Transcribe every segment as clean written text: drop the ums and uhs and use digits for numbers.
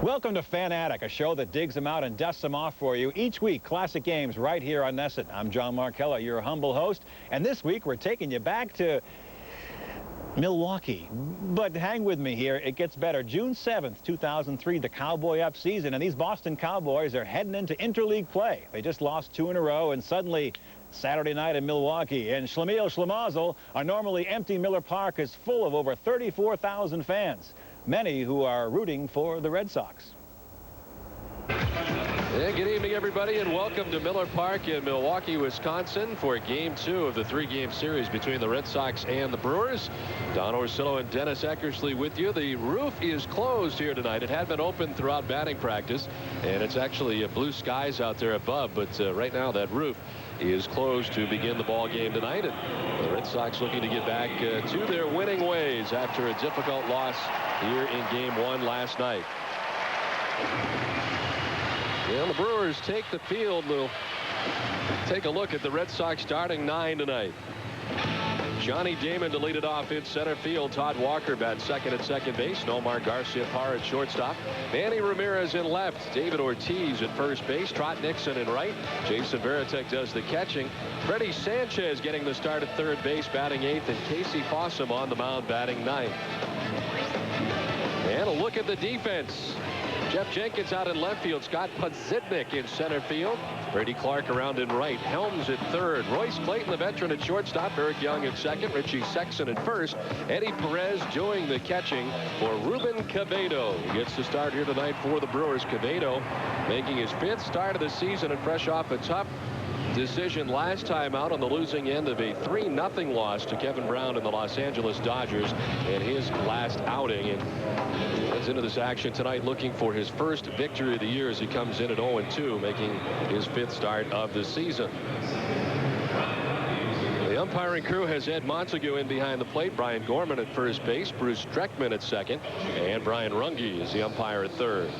Welcome to Fanatic, a show that digs them out and dusts them off for you each week. Classic games right here on Nesson. I'm John Markella, your humble host, and this week we're taking you back to Milwaukee. But hang with me here, it gets better. June 7th, 2003, the Cowboy up season, and these Boston Cowboys are heading into interleague play. They just lost 2 in a row, and suddenly Saturday night in Milwaukee and Schlemiel Schlemazel, a normally empty Millar Park is full of over 34,000 fans, many who are rooting for the Red Sox. Yeah, good evening, everybody, and welcome to Millar Park in Milwaukee, Wisconsin for Game 2 of the 3-game series between the Red Sox and the Brewers. Don Orsillo and Dennis Eckersley with you. The roof is closed here tonight. It had been open throughout batting practice, and it's actually blue skies out there above, but right now that roof is closed to begin the ball game tonight. And the Red Sox looking to get back to their winning ways after a difficult loss here in Game 1 last night. And the Brewers take the field. We'll take a look at the Red Sox starting 9 tonight. Johnny Damon to lead it off in center field. Todd Walker bats second at second base. Nomar Garcia-Parra at shortstop. Manny Ramirez in left. David Ortiz at first base. Trot Nixon in right. Jason Varitek does the catching. Freddie Sanchez getting the start at third base, batting 8th, and Casey Fossum on the mound, batting 9th. And a look at the defense. Jeff Jenkins out in left field. Scott Pudzidnik in center field. Brady Clark around in right. Helms at third. Royce Clayton, the veteran, at shortstop. Eric Young at second. Richie Sexton at first. Eddie Perez doing the catching for Ruben Quevedo. He gets the start here tonight for the Brewers. Quevedo making his 5th start of the season and fresh off a tough decision last time out on the losing end of a 3-0 loss to Kevin Brown and the Los Angeles Dodgers in his last outing. And heads into this action tonight looking for his first victory of the year as he comes in at 0-2, making his 5th start of the season. The umpiring crew has Ed Montague in behind the plate, Brian Gorman at first base, Bruce Streckman at second, and Brian Runge is the umpire at third.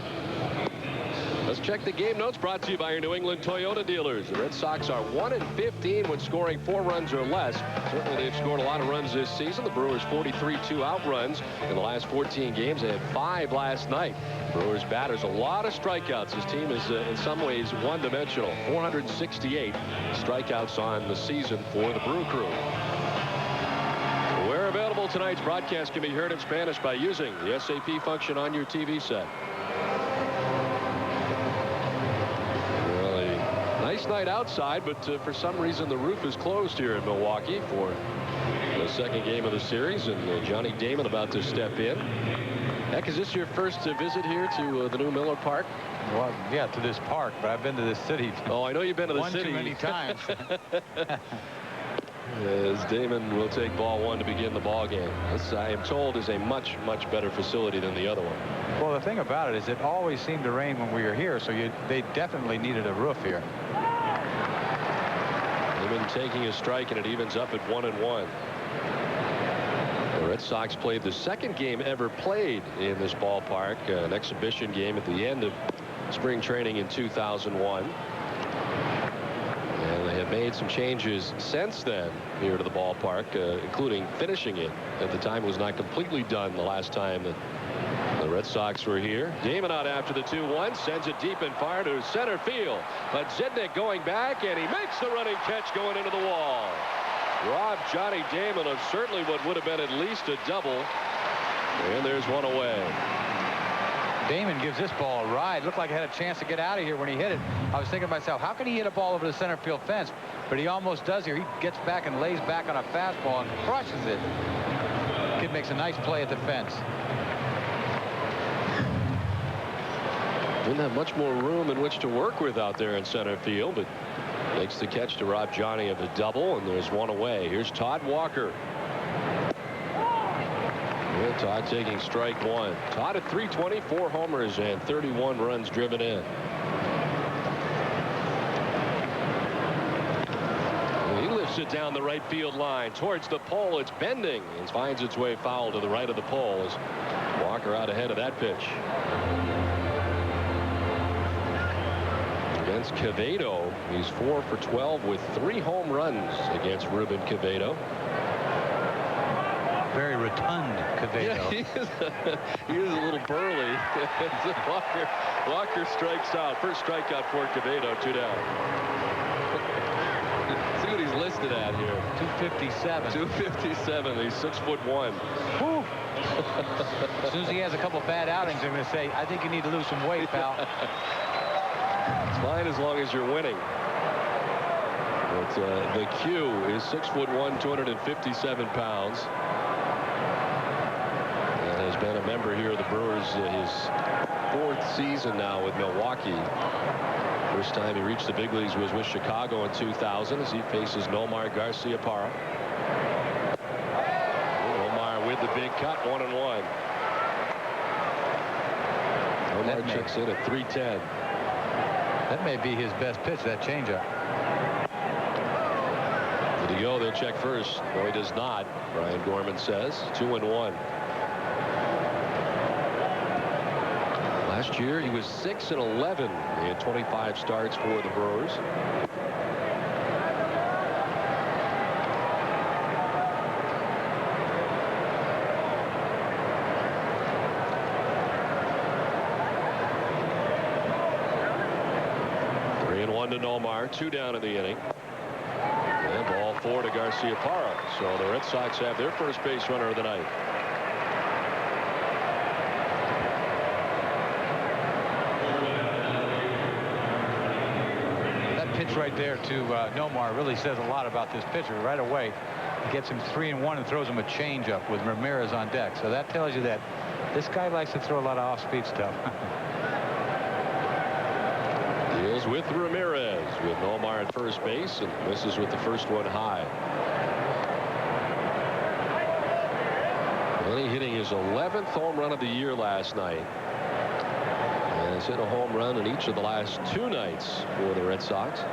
Let's check the game notes brought to you by your New England Toyota dealers. The Red Sox are 1-15 when scoring 4 runs or less. Certainly they've scored a lot of runs this season. The Brewers 43-2 outruns in the last 14 games. They had 5 last night. Brewers batters a lot of strikeouts. His team is in some ways one-dimensional. 468 strikeouts on the season for the Brew Crew. Where available, tonight's broadcast can be heard in Spanish by using the SAP function on your TV set. Nice night outside, but for some reason the roof is closed here in Milwaukee for the 2nd game of the series, and Johnny Damon about to step in. Heck, is this your first visit here to the new Millar Park? Well, yeah, to this park, but I've been to this city. Oh, I know you've been to the one city. Too many times. As Damon will take ball 1 to begin the ball game. This, I am told, is a much better facility than the other one. Well, the thing about it is it always seemed to rain when we were here, so they definitely needed a roof here. Damon taking a strike, and it evens up at 1-1. The Red Sox played the 2nd game ever played in this ballpark, an exhibition game at the end of spring training in 2001. And they have made some changes since then here to the ballpark, including finishing it. At the time, it was not completely done the last time that the Red Sox were here. Damon out after the 2-1, sends it deep and far to center field. But Zednik going back, and he makes the running catch going into the wall. Robbed Johnny Damon of certainly what would have been at least a double. And there's one away. Damon gives this ball a ride. Looked like he had a chance to get out of here when he hit it. I was thinking to myself, how can he hit a ball over the center field fence? But he almost does here. He gets back and lays back on a fastball and crushes it. Kid makes a nice play at the fence. Didn't have much more room in which to work with out there in center field, but makes the catch to rob Johnny of a double, and there's one away. Here's Todd Walker. Yeah, Todd taking strike 1. Todd at 320, 4 homers, and 31 runs driven in. He lifts it down the right field line towards the pole. It's bending and finds its way foul to the right of the pole as Walker out ahead of that pitch. Against Quevedo, he's 4 for 12 with 3 home runs against Ruben Quevedo. Very rotund Quevedo. Yeah, he is a little burly. Walker strikes out. First strikeout for Quevedo. 2 down. See what he's listed at here. 257. 257. He's 6'1". Whew. As soon as he has a couple bad outings, I'm going to say, I think you need to lose some weight, pal. It's fine as long as you're winning. But the Q is 6'1", 257 pounds. And has been a member here of the Brewers his 4th season now with Milwaukee. First time he reached the big leagues was with Chicago in 2000 as he faces Nomar Garciaparra. Nomar with the big cut, 1-1. Nomar checks in at 310. That may be his best pitch, that changeup. Did he go? They'll check first. No, he does not. Brian Gorman says 2-1. Last year he was 6-11. He had 25 starts for the Brewers. To Nomar, 2 down in the inning. And ball 4 to Garciaparra. So the Red Sox have their first base runner of the night. That pitch right there to Nomar really says a lot about this pitcher. Right away, he gets him 3-1 and throws him a changeup with Ramirez on deck. So that tells you that this guy likes to throw a lot of off-speed stuff. Deals with Ramirez with Nomar at first base and misses with the first one high. And he hitting his 11th home run of the year last night. And has hit a home run in each of the last 2 nights for the Red Sox.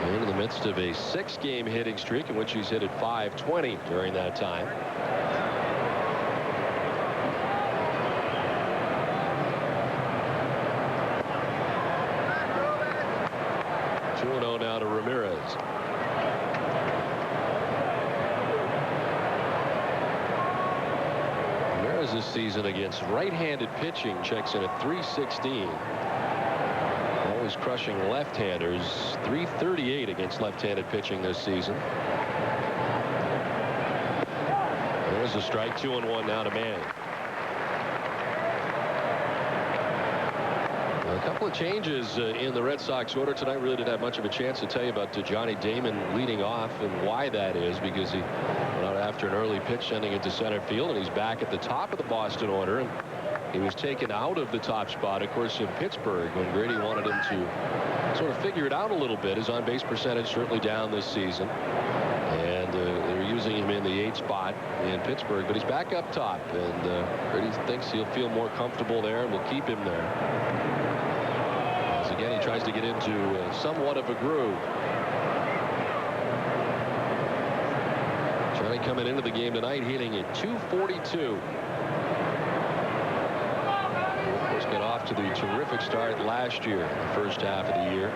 In the midst of a 6-game hitting streak in which he's hit at .520 during that time. 2-0 now to Ramirez. Ramirez this season against right-handed pitching checks in at .316. Always crushing left-handers. .338 against left-handed pitching this season. There's a strike. 2-1 now to Manning. A couple of changes in the Red Sox order tonight. Really didn't have much of a chance to tell you about Johnny Damon leading off and why that is, because he went out after an early pitch sending it to center field, and he's back at the top of the Boston order. And he was taken out of the top spot, of course, in Pittsburgh when Grady wanted him to sort of figure it out a little bit. His on-base percentage certainly down this season, and they're using him in the 8th spot in Pittsburgh, but he's back up top, and Grady thinks he'll feel more comfortable there and will keep him there. Again, he tries to get into somewhat of a groove. Johnny coming into the game tonight hitting at .242. Of course, got off to the terrific start last year in the first half of the year.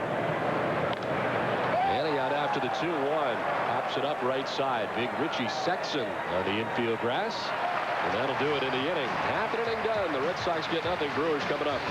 And he got after the 2-1. Pops it up right side. Big Richie Sexson on the infield grass. And that'll do it in the inning. Half an inning done. The Red Sox get nothing. Brewers coming up.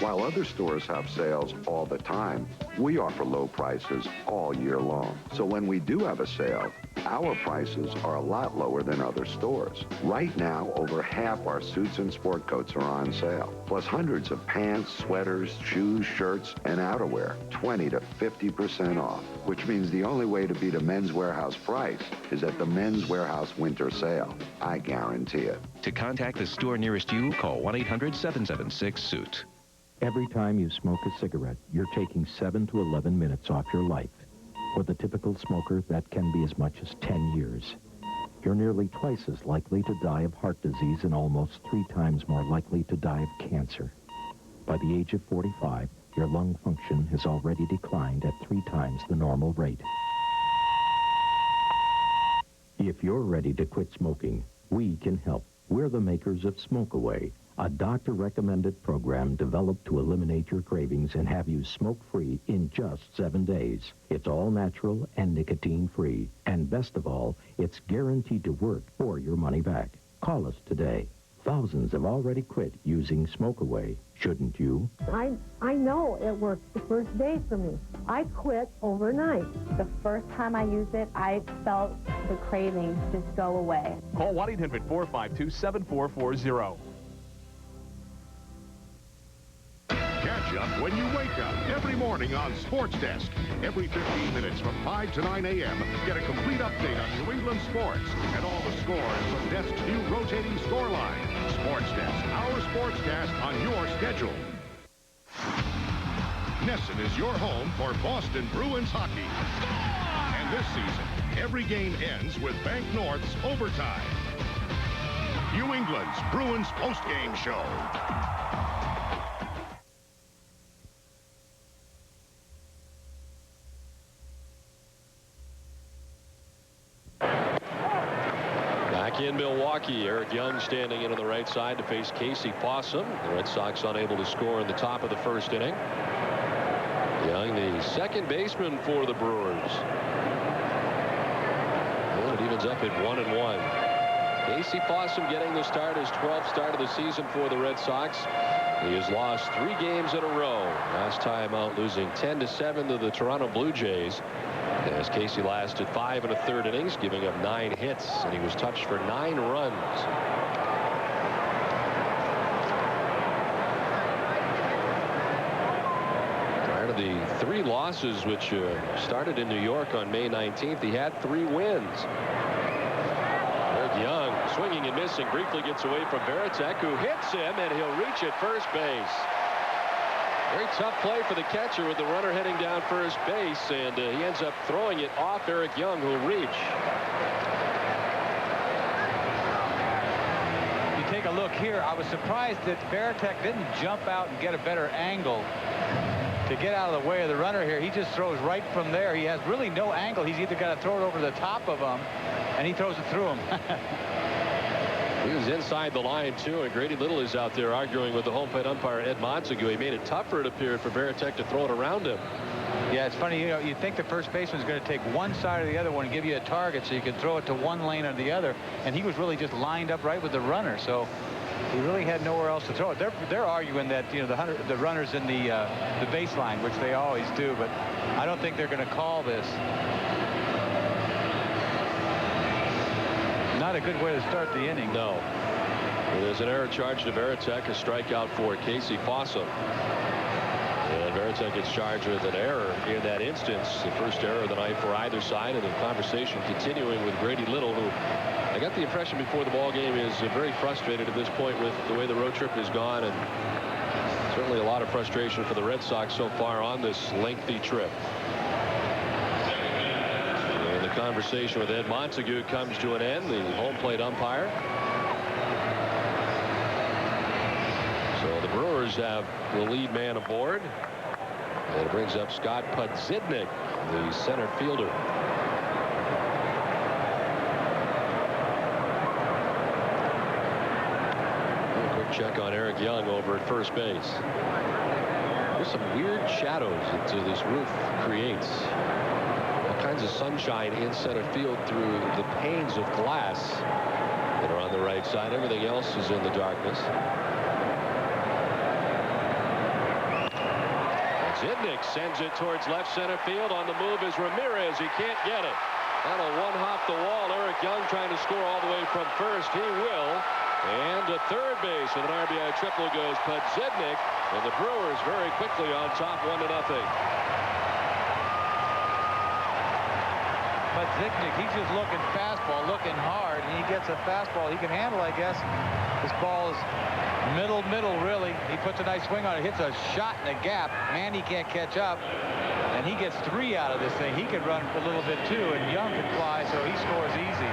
While other stores have sales all the time, we offer low prices all year long. So when we do have a sale, our prices are a lot lower than other stores. Right now, over half our suits and sport coats are on sale, plus hundreds of pants, sweaters, shoes, shirts, and outerwear, 20 to 50% off, which means the only way to beat a Men's Warehouse price is at the Men's Warehouse winter sale. I guarantee it. To contact the store nearest you, call 1-800-776-SUIT. Every time you smoke a cigarette, you're taking 7 to 11 minutes off your life. For the typical smoker, that can be as much as 10 years. You're nearly twice as likely to die of heart disease and almost 3 times more likely to die of cancer. By the age of 45, your lung function has already declined at 3 times the normal rate. If you're ready to quit smoking, we can help. We're the makers of Smoke Away, A doctor-recommended program developed to eliminate your cravings and have you smoke-free in just 7 days. It's all natural and nicotine-free. And best of all, it's guaranteed to work or your money back. Call us today. Thousands have already quit using Smoke Away. Shouldn't you? I know it worked the first day for me. I quit overnight. The first time I used it, I felt the cravings just go away. Call 1-800-452-7440. Catch up when you wake up every morning on Sports Desk. Every 15 minutes from 5 to 9 a.m., get a complete update on New England sports and all the scores from Desk's new rotating scoreline. Sports Desk, our sportscast on your schedule. Nesson is your home for Boston Bruins hockey. And this season, every game ends with Bank North's overtime. New England's Bruins postgame show. In Milwaukee, Eric Young standing in on the right side to face Casey Fossum. The Red Sox unable to score in the top of the first inning. Young, the second baseman for the Brewers. And it evens up at 1-1. Casey Fossum getting the start, his 12th start of the season for the Red Sox. He has lost 3 games in a row. Last time out losing 10-7 to the Toronto Blue Jays. As Casey lasted 5 1/3 innings, giving up 9 hits, and he was touched for 9 runs. Prior to the 3 losses, which started in New York on May 19th, he had 3 wins. Eric Young swinging and missing, briefly gets away from Varitek, who hits him, and he'll reach at first base. Very tough play for the catcher with the runner heading down first base, and he ends up throwing it off Eric Young, who will reach. You take a look here. I was surprised that Varitek didn't jump out and get a better angle to get out of the way of the runner here. He just throws right from there. He has really no angle. He's either got to throw it over the top of him, and he throws it through him. He was inside the line, too, and Grady Little is out there arguing with the home plate umpire, Ed Montague. He made it tougher, it appeared, for Varitek to throw it around him. Yeah, it's funny. You know, you think the first baseman's going to take one side or the other one and give you a target so you can throw it to one lane or the other, and he was really just lined up right with the runner, so he really had nowhere else to throw it. They're arguing that, you know, the runner's in the baseline, which they always do, but I don't think they're going to call this. Not a good way to start the inning. No. There's an error charged to Varitek, a strikeout for Casey Fossum. And Varitek gets charged with an error in that instance. The first error of the night for either side, and the conversation continuing with Grady Little, who I got the impression before the ball game is very frustrated at this point with the way the road trip has gone, and certainly a lot of frustration for the Red Sox so far on this lengthy trip. Conversation with Ed Montague comes to an end, the home plate umpire. So the Brewers have the lead man aboard, and it brings up Scott Pudzidnik, the center fielder. A quick check on Eric Young over at first base. There's some weird shadows that this roof creates. Kinds of sunshine in center field through the panes of glass that are on the right side. Everything else is in the darkness. Zidnik sends it towards left center field. On the move is Ramirez. He can't get it. That'll one hop the wall. Eric Young trying to score all the way from first. He will. And to third base with an RBI triple goes Pudzidnik, and the Brewers very quickly on top 1-0. Pudzidnik, he's just looking fastball, looking hard, and he gets a fastball he can handle, I guess. This ball is middle, really. He puts a nice swing on it, hits a shot in the gap. Mandy can't catch up, and he gets 3 out of this thing. He could run a little bit, too, and Young can fly, so he scores easy.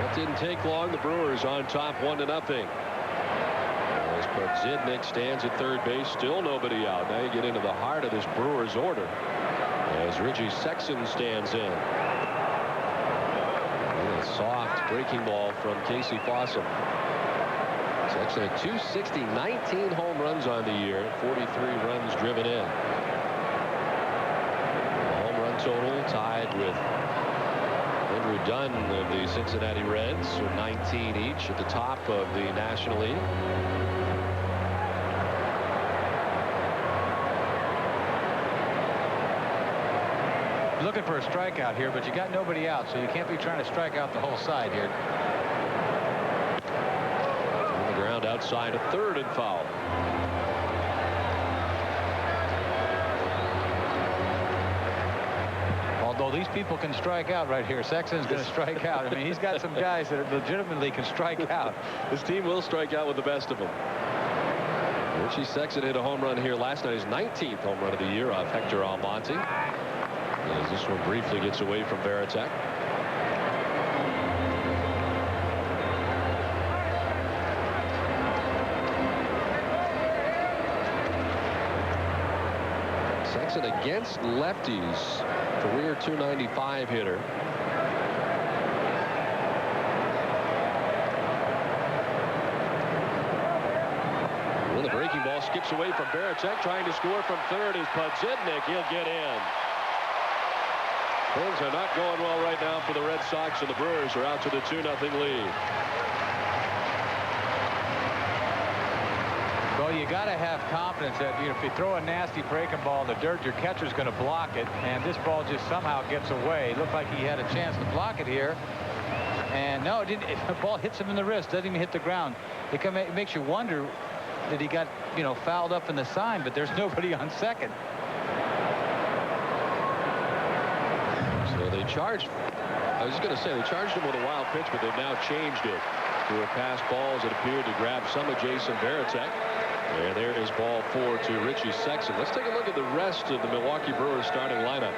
That didn't take long. The Brewers on top 1-0. Pudzidnik stands at third base, still nobody out. Now you get into the heart of this Brewers order as Reggie Sexton stands in. breaking ball from Casey Fossum. Sexton at 260, 19 home runs on the year, 43 runs driven in. The home run total tied with Andrew Dunn of the Cincinnati Reds, so 19 each at the top of the National League. Looking for a strikeout here, but you got nobody out, so you can't be trying to strike out the whole side here. On the ground outside of third and foul. Although these people can strike out right here, Sexton's going to strike out. I mean, he's got some guys that legitimately can strike out. His team will strike out with the best of them. Richie Sexton hit a home run here last night, his 19th home run of the year off Hector Almonte. As this one briefly gets away from Varitek. Sexton against lefties, career .295 hitter. Well, the breaking ball skips away from Varitek, trying to score from third is Podzidnik. He'll get in. Things are not going well right now for the Red Sox, and the Brewers are out to the 2-0 lead. Well, you got to have confidence that if you throw a nasty breaking ball in the dirt, your catcher's going to block it, and this ball just somehow gets away. It looked like he had a chance to block it here, and no, it didn't. The ball hits him in the wrist, doesn't even hit the ground. It makes you wonder that he got fouled up in the sign, but there's nobody on second. So they charged. I was just going to say they charged him with a wild pitch, but they've now changed it to a pass ball as it appeared to grab some of Jason Varitek. And there is ball 4 to Richie Sexton. Let's take a look at the rest of the Milwaukee Brewers starting lineup.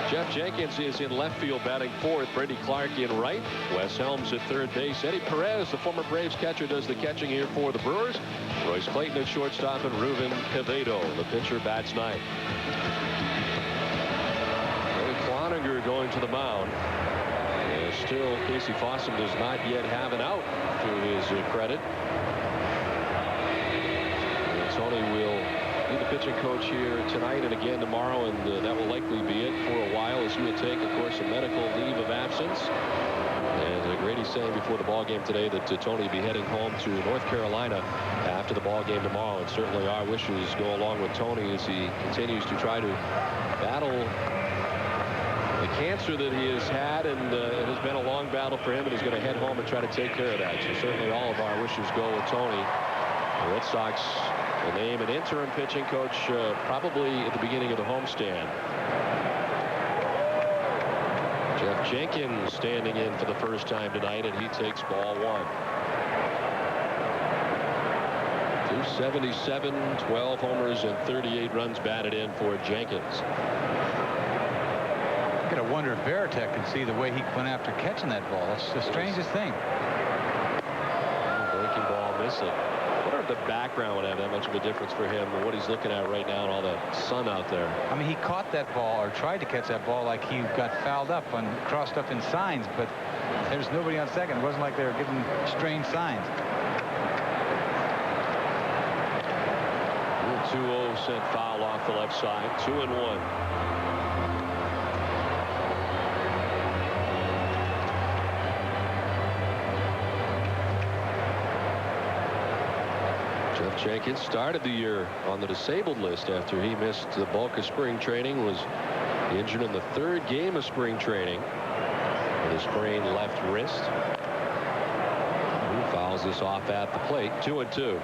Jeff Jenkins is in left field batting fourth. Brady Clark in right. Wes Helms at third base. Eddie Perez, the former Braves catcher, does the catching here for the Brewers. Royce Clayton at shortstop and Ruben Quevedo, the pitcher, bats ninth. Cloninger going to the mound. Still, Casey Fossum does not yet have an out to his credit. And Tony will be the pitching coach here tonight and again tomorrow, and that will likely be it for a while, as he will take, of course, a medical leave of absence. And Grady's saying before the ball game today that Tony will be heading home to North Carolina after the ball game tomorrow, and certainly our wishes go along with Tony as he continues to try to battle the cancer that he has had, and it has been a long battle for him, and he's going to head home and try to take care of that. So certainly all of our wishes go with Tony. The Red Sox will name an interim pitching coach probably at the beginning of the homestand. Jeff Jenkins standing in for the first time tonight, and he takes ball 1. 277, 12 homers, and 38 runs batted in for Jenkins. I wonder if Varitek can see the way he went after catching that ball. That's the strangest thing. Breaking ball missing. I wonder if the background would have that much of a difference for him and what he's looking at right now and all that sun out there. I mean, he caught that ball, or tried to catch that ball, like he got fouled up and crossed up in signs, but there's nobody on second. It wasn't like they were giving strange signs. 2-0 sent foul off the left side. 2-1. Jeff Jenkins started the year on the disabled list after he missed the bulk of spring training, was injured in the third game of spring training with a sprained left wrist. He fouls this off at the plate. 2-2.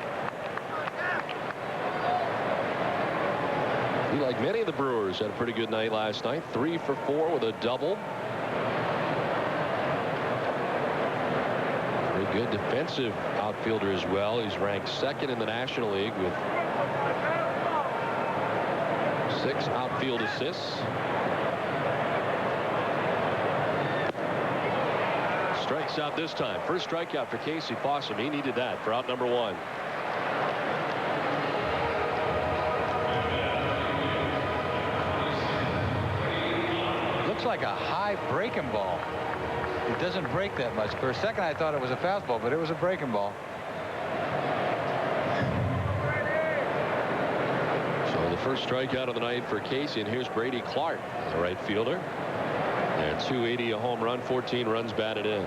He, like many of the Brewers, had a pretty good night last night. 3 for 4 with a double. Good defensive outfielder as well. He's ranked second in the National League with 6 outfield assists. Strikes out this time. First strikeout for Casey Fossum. He needed that for out number 1. Looks like a high breaking ball. It doesn't break that much. For a second, I thought it was a fastball, but it was a breaking ball. So the first strikeout of the night for Casey, and here's Brady Clark, the right fielder. And 280, a home run, 14 runs batted in.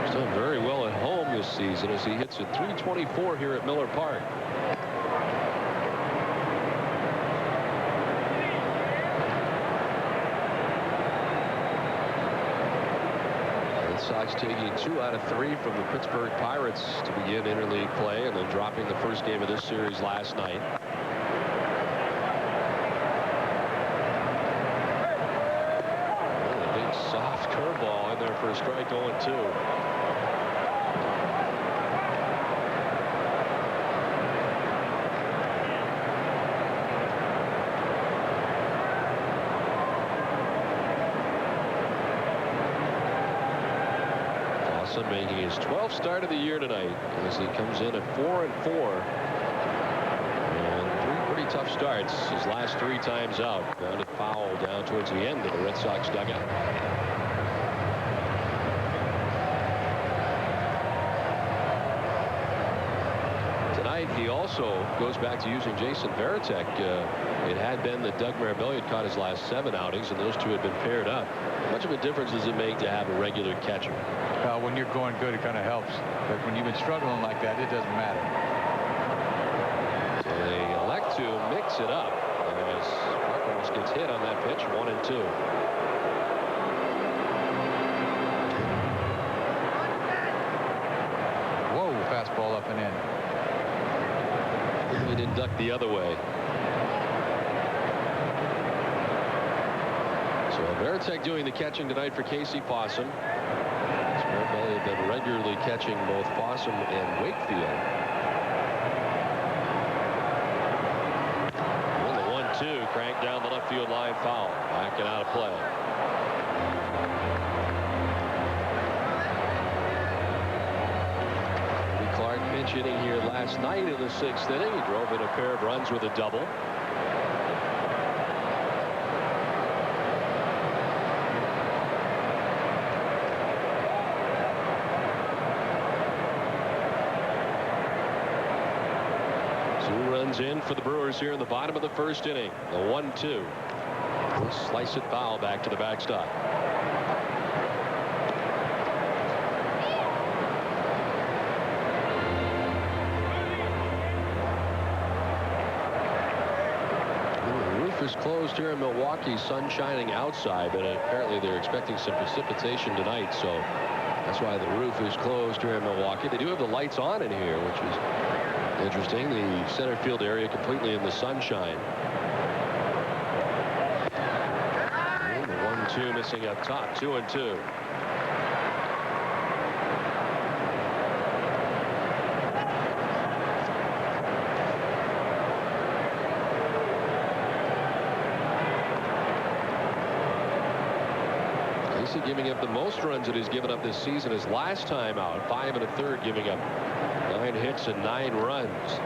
He's done very well at home this season as he hits at .324 here at Miller Park. Red Sox taking 2 out of 3 from the Pittsburgh Pirates to begin interleague play, and then dropping the first game of this series last night. Soft curveball in there for a strike, 0-2. Fossum making his 12th start of the year tonight as he comes in at 4-4. And 3 pretty tough starts. His last 3 times out. Grounded foul down towards the end of the Red Sox dugout. He also goes back to using Jason Varitek. It had been that Doug Marabelli had caught his last 7 outings, and those 2 had been paired up. How much of a difference does it make to have a regular catcher? When you're going good, it kind of helps. But when you've been struggling like that, it doesn't matter. So they elect to mix it up as Clark almost gets hit on that pitch. 1-2. Whoa, fastball up and in. He didn't duck the other way. So Varitek doing the catching tonight for Casey Fossum. Marabelli had been regularly catching both Fossum and Wakefield. And the 1-2 cranked down the left field line, foul. Back and out of play. Clark pinch hitting here last night in the 6th inning. He drove in a pair of runs with a double. Two runs in for the Brewers here in the bottom of the 1st inning. The 1-2. We'll slice it foul back to the backstop. Is closed here in Milwaukee. Sun shining outside, but apparently they're expecting some precipitation tonight, so that's why the roof is closed here in Milwaukee. They do have the lights on in here, which is interesting. The center field area completely in the sunshine. And the 1-2 missing up top. 2-2. Giving up the most runs that he's given up this season his last time out. 5 1/3, giving up 9 hits and 9 runs.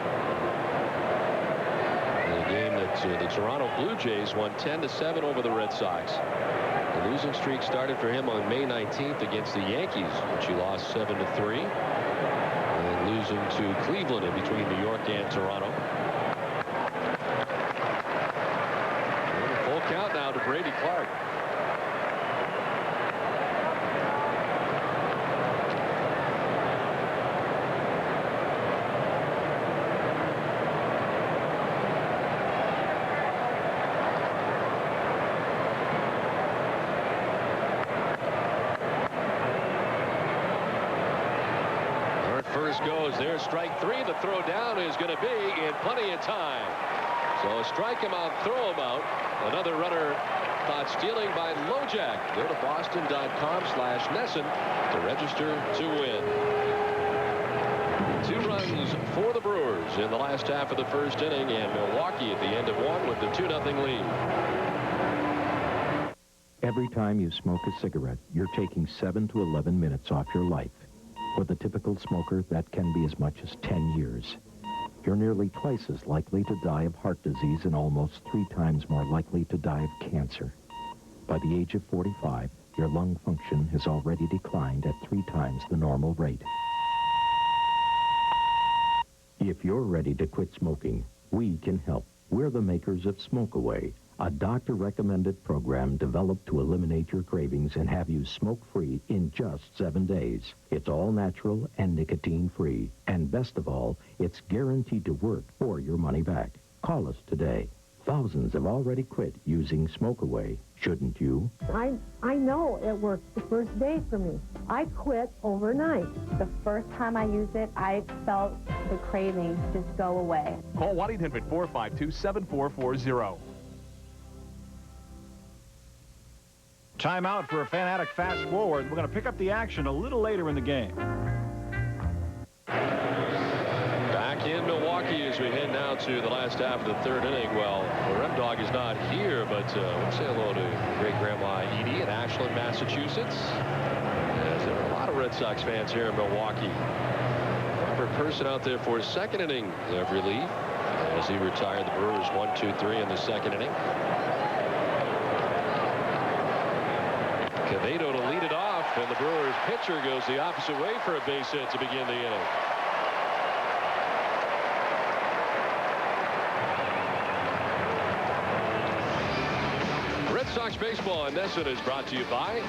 In a game that the Toronto Blue Jays won 10-7 over the Red Sox. The losing streak started for him on May 19th against the Yankees, which he lost 7-3. And losing to Cleveland in between New York and Toronto. And a full count now to Brady Clark. Goes there. Strike 3. The throw down is going to be in plenty of time. So strike him out, throw him out. Another runner caught stealing by Lojak. Go to boston.com/Nesson to register to win. 2 runs for the Brewers in the last half of the 1st inning, and Milwaukee at the end of 1 with the 2-0 lead. Every time you smoke a cigarette, you're taking 7 to 11 minutes off your life. For the typical smoker, that can be as much as 10 years. You're nearly twice as likely to die of heart disease and almost 3 times more likely to die of cancer. By the age of 45, your lung function has already declined at 3 times the normal rate. If you're ready to quit smoking, we can help. We're the makers of Smoke Away, a doctor-recommended program developed to eliminate your cravings and have you smoke-free in just 7 days. It's all natural and nicotine-free. And best of all, it's guaranteed to work or your money back. Call us today. Thousands have already quit using Smoke Away. Shouldn't you? I know it worked the first day for me. I quit overnight. The first time I used it, I felt the cravings just go away. Call 1-800-452-7440. Timeout for a Fanatic Fast Forward. We're going to pick up the action a little later in the game. Back in Milwaukee as we head now to the last half of the third inning. Well, the Rem Dog is not here, but let's say hello to great-grandma Edie in Ashland, Massachusetts. As there are a lot of Red Sox fans here in Milwaukee. Robert Person out there for his second inning of relief as he retired the Brewers 1-2-3 in the second inning. Quevedo to lead it off, and the Brewers pitcher goes the opposite way for a base hit to begin the inning. Red Sox baseball in Nesson is brought to you by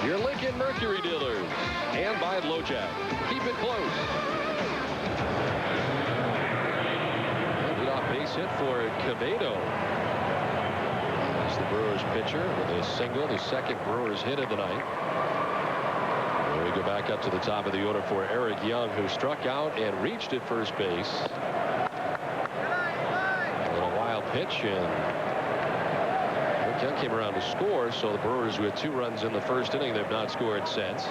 your Lincoln Mercury dealers and by LoJack. Keep it close. Lead off base hit for Quevedo. The Brewers pitcher with a single, the second Brewers hit of the night. And we go back up to the top of the order for Eric Young, who struck out and reached at first base. A little wild pitch, and Eric Young came around to score, so the Brewers with 2 runs in the first inning. They've not scored since.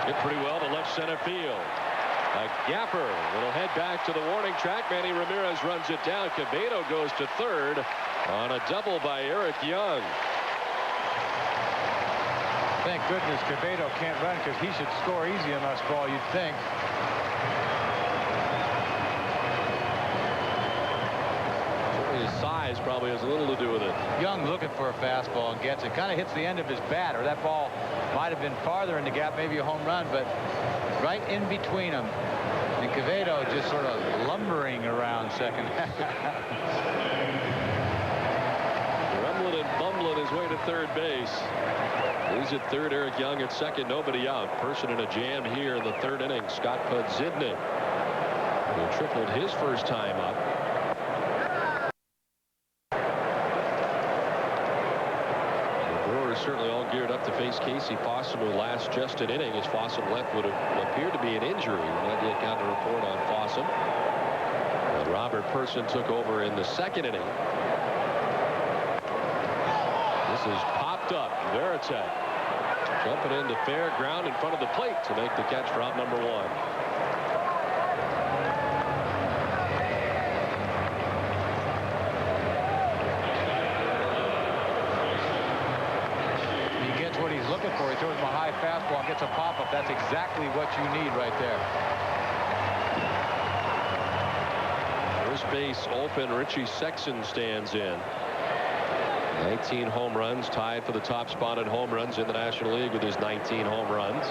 Hit pretty well to left center field. A gapper. Little head back to the warning track. Manny Ramirez runs it down. Quevedo goes to third on a double by Eric Young. Thank goodness Quevedo can't run, because he should score easy on this ball, you'd think. His size probably has a little to do with it. Young looking for a fastball and gets it. Kind of hits the end of his bat, or that ball might have been farther in the gap, maybe a home run, but right in between them. And Quevedo just sort of lumbering around second. Rumbling and bumbling his way to third base. He's at third, Eric Young at second, nobody out. Person in a jam here in the third inning. Scott Pudzidnik, who tripled his first time up. Certainly all geared up to face Casey Fossum, who last just an inning as Fossum left would have appeared to be an injury. Not yet got a report on Fossum. And Robert Person took over in the second inning. This is popped up. Veritek jumping into fair ground in front of the plate to make the catch for out number 1. Looking for. He throws him a high fastball and gets a pop-up. That's exactly what you need right there. First base open. Richie Sexson stands in. 19 home runs, tied for the top spot in home runs in the National League with his 19 home runs.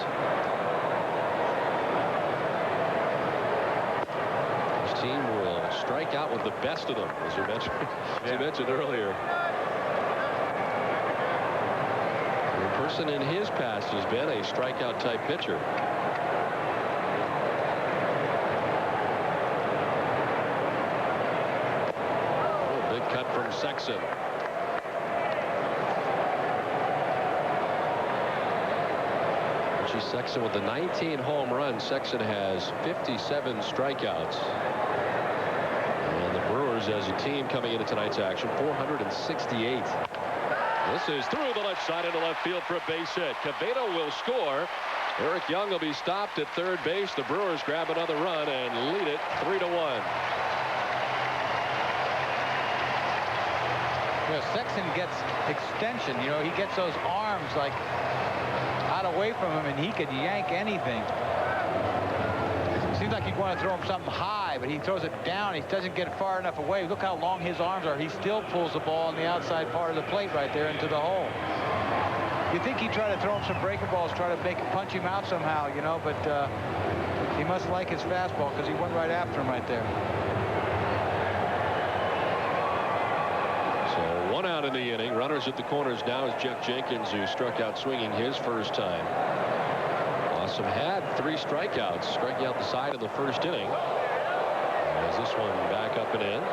His team will strike out with the best of them, as you mentioned earlier. Person in his past has been a strikeout type pitcher. Oh, big cut from Sexson. Richie Sexson with the 19 home runs. Sexson has 57 strikeouts. And the Brewers as a team coming into tonight's action, 468. This is through the left side into left field for a base hit. Quevedo will score. Eric Young will be stopped at third base. The Brewers grab another run and lead it 3-1. You know, Sexson gets extension. You know, he gets those arms like out away from him, and he could yank anything. like you'd want to throw him something high, but he throws it down. He doesn't get far enough away. Look how long his arms are. He still pulls the ball on the outside part of the plate right there into the hole. You think he'd try to throw him some breaking balls, try to make him punch him out somehow, you know, but he must like his fastball because he went right after him right there. So 1 out in the inning. Runners at the corners now is Jeff Jenkins, who struck out swinging his first time. Fossum had 3 strikeouts, striking out the side of the first inning. As this one back up and in.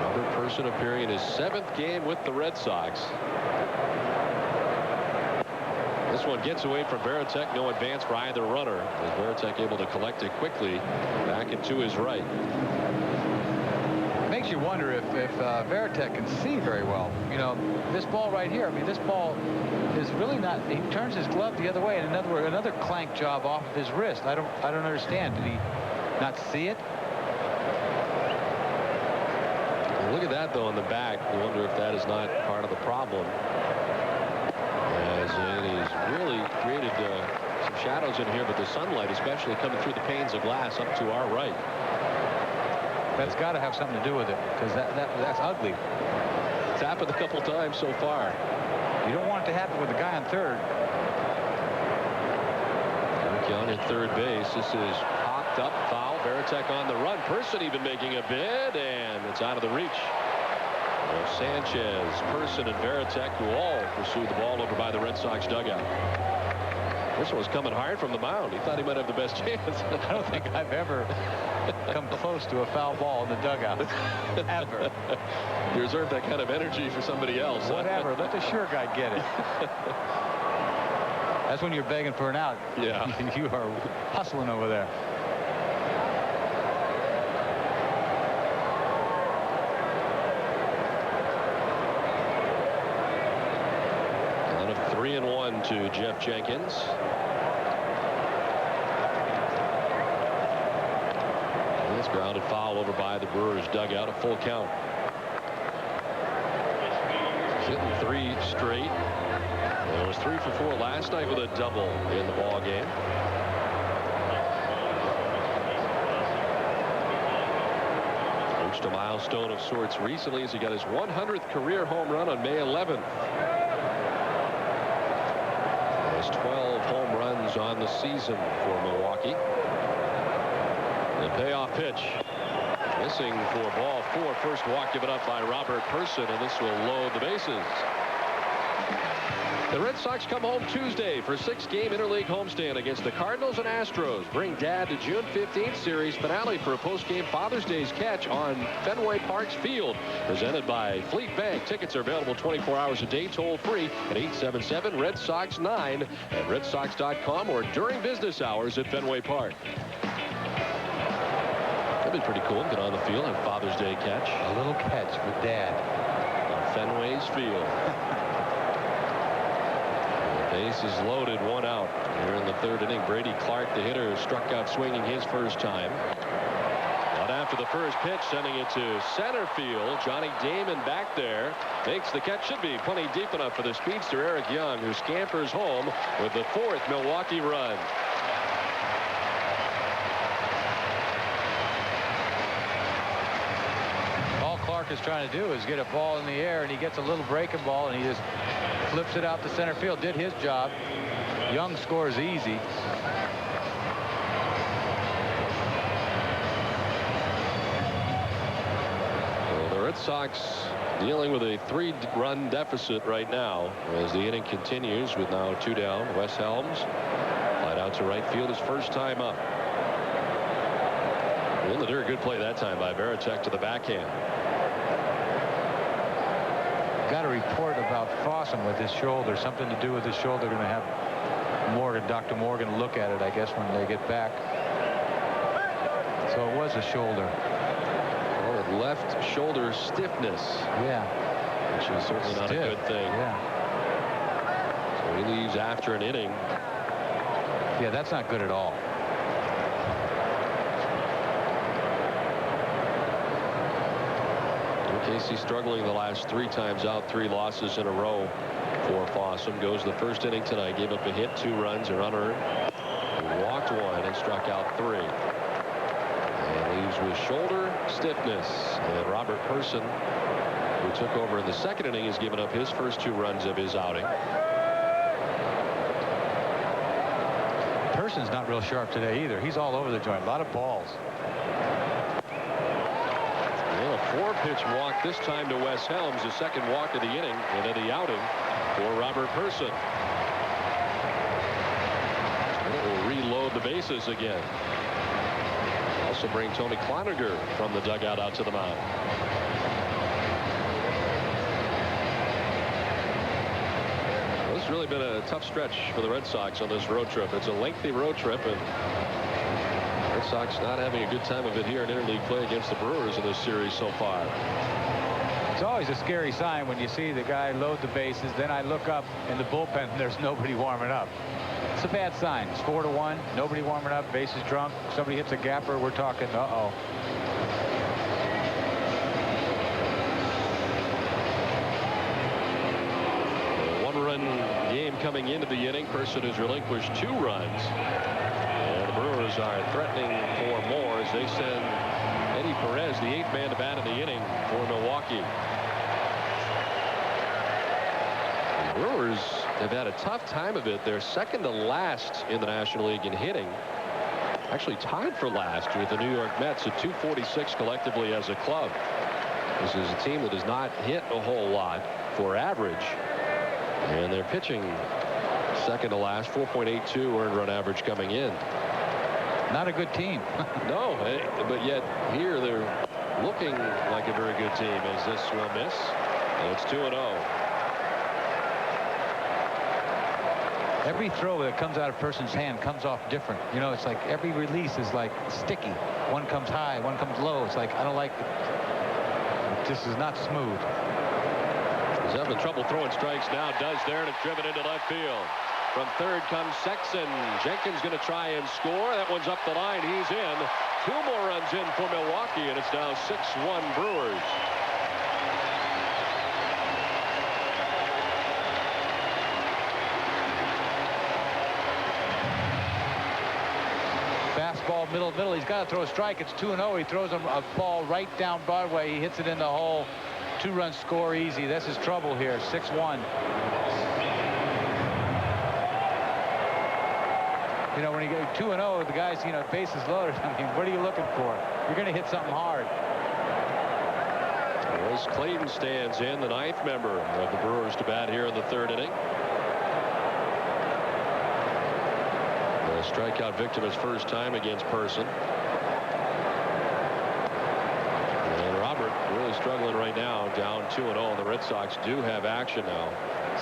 Another person appearing in his 7th game with the Red Sox. This one gets away from Varitek. No advance for either runner. As Varitek able to collect it quickly back into his right. Makes you wonder if Varitek can see very well. You know, this ball right here. I mean, this ball is really not. He turns his glove the other way, and another clank job off of his wrist. I don't understand. Did he not see it? Look at that though on the back. You wonder if that is not part of the problem. He's really created some shadows in here, but the sunlight especially coming through the panes of glass up to our right. That's got to have something to do with it, because that's ugly. It's happened a couple times so far. You don't want it to happen with the guy on third. Eric Young at third base. This is popped up, foul. Varitek on the run. Person even making a bid, and it's out of the reach. Sanchez, Person, and Varitek, who all pursued the ball over by the Red Sox dugout. This one was coming hard from the mound. He thought he might have the best chance. I don't think I've ever come close to a foul ball in the dugout. Ever. You reserve that kind of energy for somebody else. Whatever. Let the sure guy get it. That's when you're begging for an out. Yeah. You are hustling over there. Out of 3-1 to Jeff Jenkins. It's grounded foul over by the Brewers dugout. A full count. He's hitting 3 straight. It was 3 for 4 last night with a double in the ball game. Reached a milestone of sorts recently as he got his 100th career home run on May 11th. There's 12 home runs on the season for Milwaukee. The payoff pitch. Missing for ball 4. First walk given up by Robert Person, and this will load the bases. The Red Sox come home Tuesday for a 6-game interleague homestand against the Cardinals and Astros. Bring Dad to June 15th series finale for a post-game Father's Day's catch on Fenway Park's field. Presented by Fleet Bank. Tickets are available 24 hours a day, toll-free at 877-RED-SOX-9 at redsox.com or during business hours at Fenway Park. That'd be pretty cool. Get on the field and Father's Day catch. A little catch for Dad. On Fenway's field. Base is loaded, 1 out. Here in the 3rd inning, Brady Clark, the hitter, struck out swinging his first time. But after the first pitch, sending it to center field. Johnny Damon back there makes the catch. Should be plenty deep enough for the speedster Eric Young, who scampers home with the 4th Milwaukee run. All Clark is trying to do is get a ball in the air, and he gets a little breaking ball, and he just flips it out to center field. Did his job. Young scores easy. Well, the Red Sox dealing with a 3-run deficit right now as the inning continues with now 2 down. Wes Helms flied out to right field his first time up. Well, a good play that time by Varitek to the backhand. Got a report about Fossum with his shoulder, something to do with his shoulder. Going to have Dr. Morgan look at it, I guess, when they get back. So it was a shoulder. Well, left shoulder stiffness. Yeah. Which is certainly not a good thing. Yeah. So he leaves after an inning. Yeah, that's not good at all. Casey struggling the last 3 times out, 3 losses in a row for Fossum. Goes the first inning tonight, gave up a hit, 2 runs are unearned. He walked 1 and struck out 3. And leaves with shoulder stiffness. And Robert Person, who took over in the second inning, has given up his first 2 runs of his outing. Person's not real sharp today either. He's all over the joint. A lot of balls. Well, a 4-pitch walk this time to Wes Helms, the second walk of the inning, and then the outing for Robert Person. And it will reload the bases again. Also bring Tony Cloninger from the dugout out to the mound. Well, this has really been a tough stretch for the Red Sox on this road trip. It's a lengthy road trip, and Red Sox not having a good time of it here in interleague play against the Brewers in this series so far. It's always a scary sign when you see the guy load the bases. Then I look up in the bullpen and there's nobody warming up. It's a bad sign. It's 4-1. Nobody warming up. Bases drunk. Somebody hits a gapper. We're talking, uh-oh. A 1-run game coming into the inning. Person has relinquished 2 runs. And the Brewers are threatening for more as they send Eddie Perez, the 8th man to bat in the inning for Milwaukee. The Brewers have had a tough time of it. They're second to last in the National League in hitting. Actually tied for last with the New York Mets at 246 collectively as a club. This is a team that has not hit a whole lot for average. And they're pitching second to last, 4.82 earned run average coming in. Not a good team. No, but yet here they're looking like a very good team as this will miss. And it's 2-0. Every throw that comes out of Person's hand comes off different. You know, it's like every release is like sticky. One comes high, one comes low. It's like, I don't like it. This is not smooth. He's having trouble throwing strikes now. Does there, and it's driven into left field. From third comes Sexton. Jenkins going to try and score. That one's up the line. He's in. 2 more runs in for Milwaukee, and it's now 6-1 Brewers. Fastball, middle. He's got to throw a strike. It's 2-0. He throws a ball right down Broadway. He hits it in the hole. 2-run score easy. This is trouble here. 6-1. You know, when you go 2-0, the guys, you know, bases loaded. I mean, what are you looking for? You're going to hit something hard. As Clayton stands in, the 9th member of the Brewers to bat here in the 3rd inning. A strikeout victim his first time against Person. And Robert really struggling right now, down 2-0, and the Red Sox do have action now.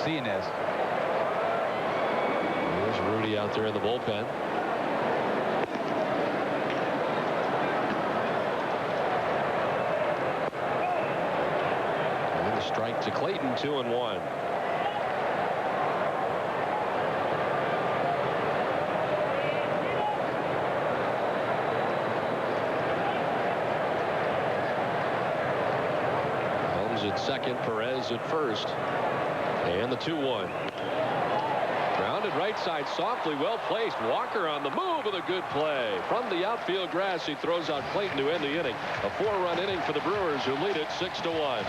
Cianez. There's Rudy out there in the bullpen. And the strike to Clayton, 2-1. Holmes at second, Perez at first, and the 2-1. Grounded right side softly, well placed. Walker on the move with a good play. From the outfield grass, he throws out Clayton to end the inning. A 4-run inning for the Brewers, who lead it 6-1.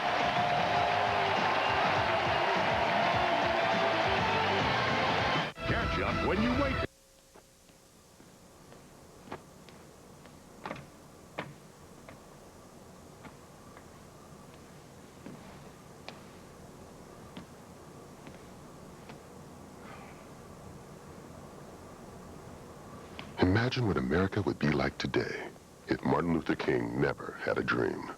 Catch up when you wake up. Imagine what America would be like today if Martin Luther King never had a dream.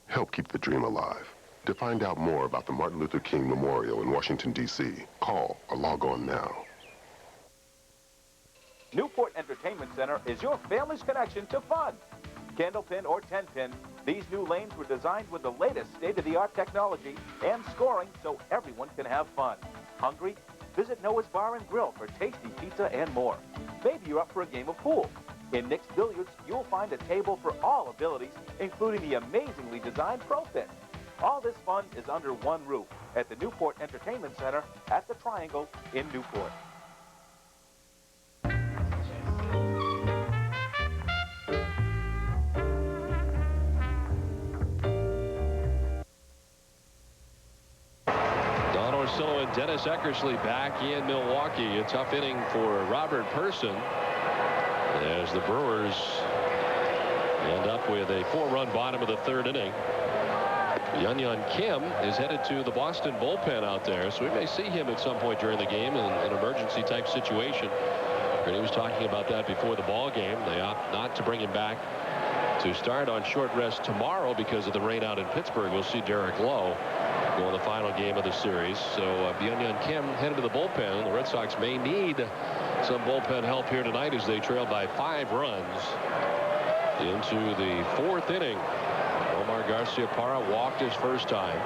Help keep the dream alive. To find out more about the Martin Luther King Memorial in Washington, D.C., call or log on now. Newport Entertainment Center is your family's connection to fun. Candlepin or 10-pin, these new lanes were designed with the latest state-of-the-art technology and scoring so everyone can have fun. Hungry? Visit Noah's Bar and Grill for tasty pizza and more. Maybe you're up for a game of pool. In Nick's Billiards, you'll find a table for all abilities, including the amazingly designed Pro Pit. All this fun is under one roof at the Newport Entertainment Center at the Triangle in Newport. Don Orsillo and Dennis Eckersley back in Milwaukee. A tough inning for Robert Person as the Brewers end up with a 4-run bottom of the third inning. Yun Kim is headed to the Boston bullpen out there, so we may see him at some point during the game in an emergency type situation. And he was talking about that before the ball game. They opt not to bring him back to start on short rest tomorrow because of the rain out in Pittsburgh. We'll see Derek Lowe go in the final game of the series. So Yun Kim headed to the bullpen. The Red Sox may need some bullpen help here tonight as they trail by 5 runs into the 4th inning. Omar Garcia-Parra walked his first time.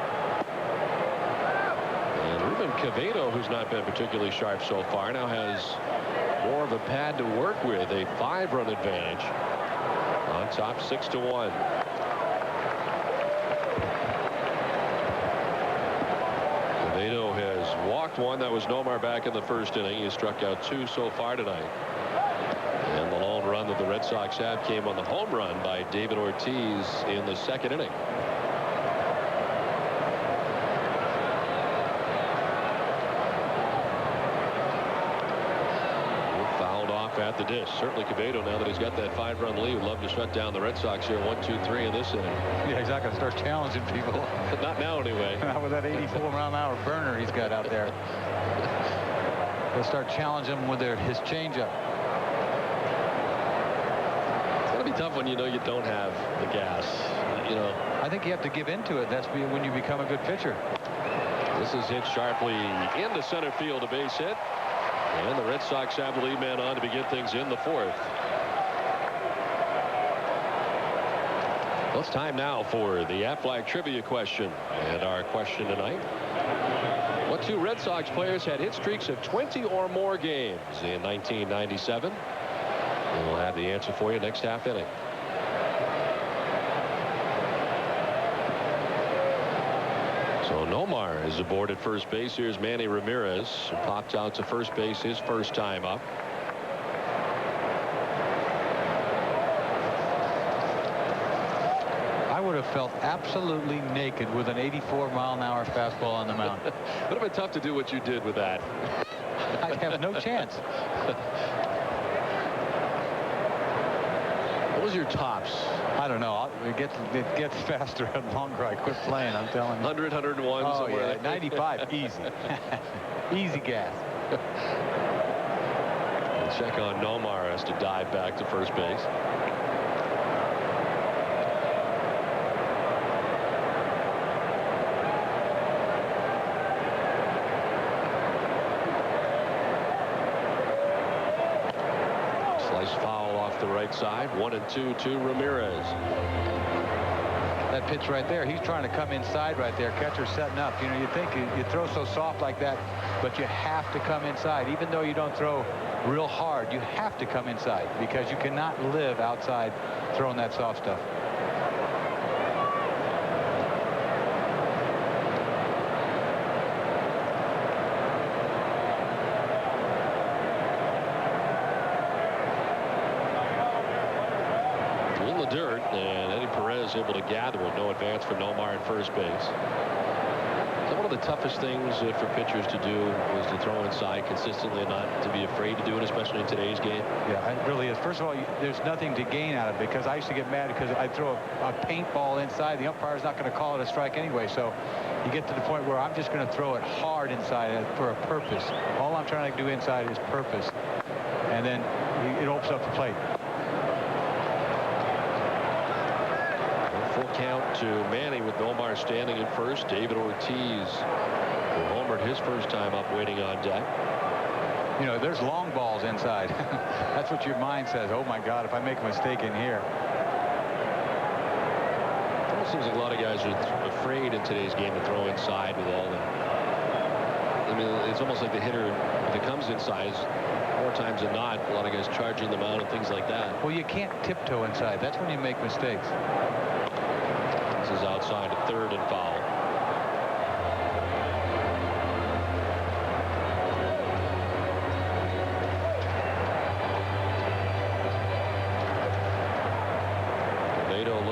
And Ruben Quevedo, who's not been particularly sharp so far, now has more of a pad to work with. A 5-run advantage on top, 6-1. Quevedo has walked 1. That was Nomar back in the first inning. He struck out 2 so far tonight. And the lone run that the Red Sox have came on the home run by David Ortiz in the 2nd inning. Fouled off at the dish. Certainly Quevedo, now that he's got that 5-run lead, would love to shut down the Red Sox here 1-2-3 in this inning. Yeah, he's not going to start challenging people. Not now anyway. Not with that 84-mile-an-hour burner he's got out there. He'll start challenging him with his changeup. Be tough when you know you don't have the gas. You know, I think you have to give into it. That's when you become a good pitcher. This is hit sharply into center field, a base hit, and the Red Sox have the lead man on to begin things in the 4th. Well, it's time now for the Aflac trivia question, and our question tonight: what 2 Red Sox players had hit streaks of 20 or more games in 1997? And we'll have the answer for you next half inning. So Nomar is aboard at first base. Here's Manny Ramirez, who popped out to first base his first time up. I would have felt absolutely naked with an 84-mile-an-hour fastball on the mound. Would have been tough to do what you did with that. I'd have no chance. What was your tops? I don't know. It gets faster and longer. I quit playing, I'm telling you. 100, 101. Oh, somewhere. yeah. 95, easy. Easy gas. Check on Nomar as to dive back to first base. Foul off the right side. 1-2 to Ramirez. That pitch right there, he's trying to come inside right there. Catcher's setting up. You know, you think you throw so soft like that, but you have to come inside. Even though you don't throw real hard, you have to come inside because you cannot live outside throwing that soft stuff. Able to gather with no advance for Nomar at first base. So one of the toughest things for pitchers to do is to throw inside consistently and not to be afraid to do it, especially in today's game. Yeah, it really is. First of all, there's nothing to gain out of it because I used to get mad because I throw a paintball inside. The umpire's not going to call it a strike anyway. So you get to the point where I'm just going to throw it hard inside for a purpose. All I'm trying to do inside is purpose. And then it opens up the plate. Full count to Manny with Nomar standing in first. David Ortiz, who homered his first time up, waiting on deck. You know, there's long balls inside. That's what your mind says. Oh my God, if I make a mistake in here. It almost seems like a lot of guys are afraid in today's game to throw inside with all the. I mean, it's almost like the hitter, if it comes inside, more times than not, a lot of guys charging them out and things like that. Well, you can't tiptoe inside. That's when you make mistakes. This is outside at third and foul.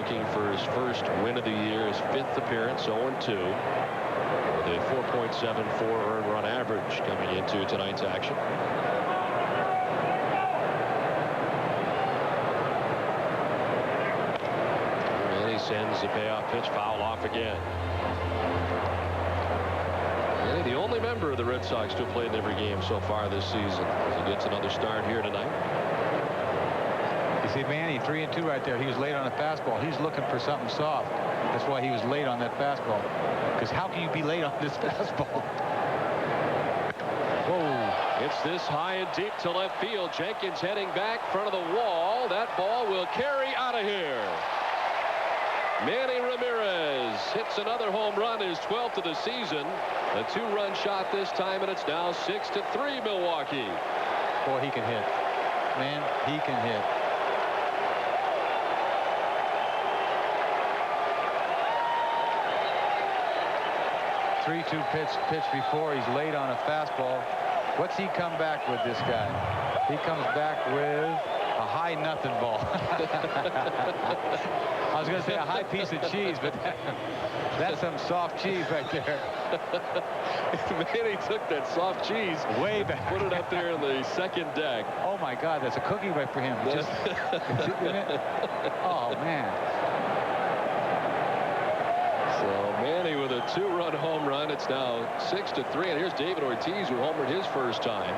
looking for his first win of the year, his 5th appearance, 0-2. With a 4.74 earned run average coming into tonight's action. And he sends the payoff pitch foul off again. And the only member of the Red Sox to have played in every game so far this season. As he gets another start here tonight. You see, Manny, 3-2 right there. He was late on a fastball. He's looking for something soft. That's why he was late on that fastball. Because how can you be late on this fastball? Whoa. It's this high and deep to left field. Jenkins heading back, front of the wall. That ball will carry out of here. Manny Ramirez hits another home run, his 12th of the season. A 2-run shot this time, and it's now 6-3 Milwaukee. Boy, he can hit. Man, he can hit. Pitch before. He's late on a fastball. What's he come back with, this guy? He comes back with a high nothing ball. I was going to say a high piece of cheese, but that's some soft cheese right there. Manny took that soft cheese way back, put it up there in the second deck. Oh my God, that's a cookie right for him. Just, oh man. So Manny with a 2-run home run. It's now 6-3. And here's David Ortiz, who homered his first time.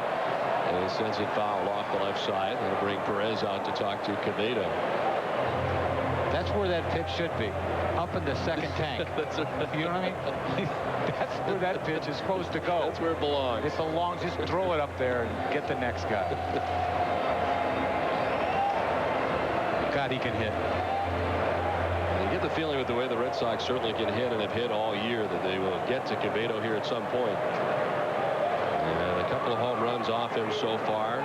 And he sends it foul off the left side. That'll bring Perez out to talk to Quevedo. That's where that pitch should be, up in the second tank. That's right. You know what I mean? That's where that pitch is supposed to go. That's where it belongs. It belongs. Just throw it up there and get the next guy. God, he can hit. You get the feeling with the way the Red Sox certainly can hit and have hit all year that they will get to Quevedo here at some point. And a couple of home runs off him so far.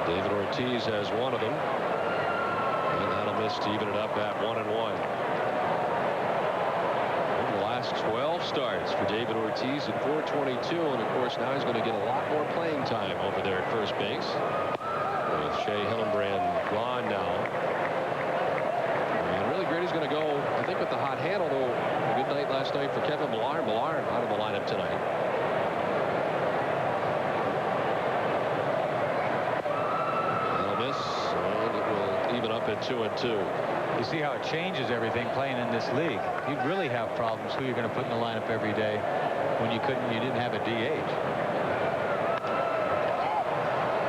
David Ortiz has one of them. And that'll miss to even it up at 1-1. In the last 12 starts for David Ortiz at .422, and of course now he's going to get a lot more playing time over there at first base. With Shea Hillenbrand gone now. And really great, he's going to go, I think, with the hot hand, although a good night last night for Kevin Millar. Millar out of the lineup tonight. At 2-2. You see how it changes everything playing in this league. You'd really have problems who you're going to put in the lineup every day when you didn't have a DH.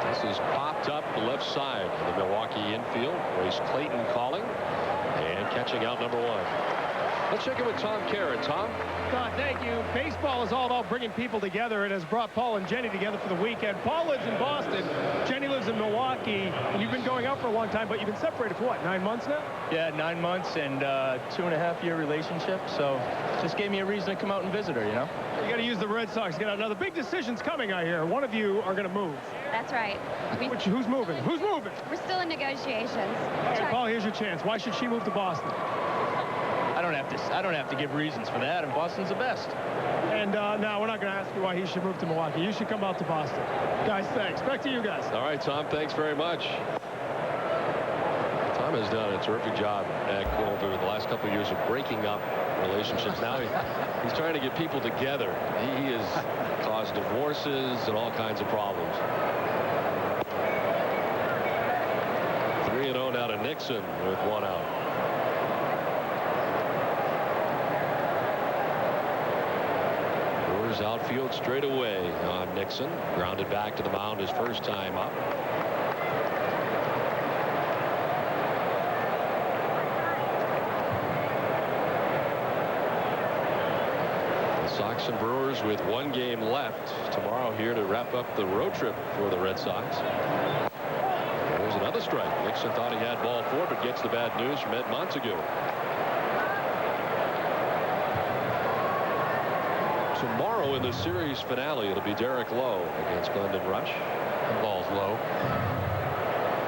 This is popped up the left side of the Milwaukee infield. Royce Clayton calling and catching out number 1. Let's check in with Tom Karen. Tom? Don, thank you. Baseball is all about bringing people together. It has brought Paul and Jenny together for the weekend. Paul lives in Boston. Jenny lives in Milwaukee. And you've been going out for a long time, but you've been separated for what, 9 months now? Yeah, 9 months and 2.5-year relationship. So just gave me a reason to come out and visit her, you know? You got to use the Red Sox to get out. Now, the big decision's coming, I hear. One of you are going to move. That's right. Who's moving? Who's moving? We're still in negotiations. All right, Paul, here's your chance. Why should she move to Boston? I don't have to give reasons for that, and Boston's the best. And now we're not going to ask you why he should move to Milwaukee. You should come out to Boston. Guys, thanks. Back to you guys. All right, Tom, thanks very much. Tom has done a terrific job at over the last couple of years of breaking up relationships. Now he's trying to get people together. He has caused divorces and all kinds of problems. 3-0 now to Nixon with 1 out. Outfield straight away on Nixon. Grounded back to the mound his first time up. The Sox and Brewers with 1 game left tomorrow here to wrap up the road trip for the Red Sox. There's another strike. Nixon thought he had ball 4, but gets the bad news from Ed Montague. Tomorrow in the series finale, it'll be Derek Lowe against Glendon Rush. The ball's low.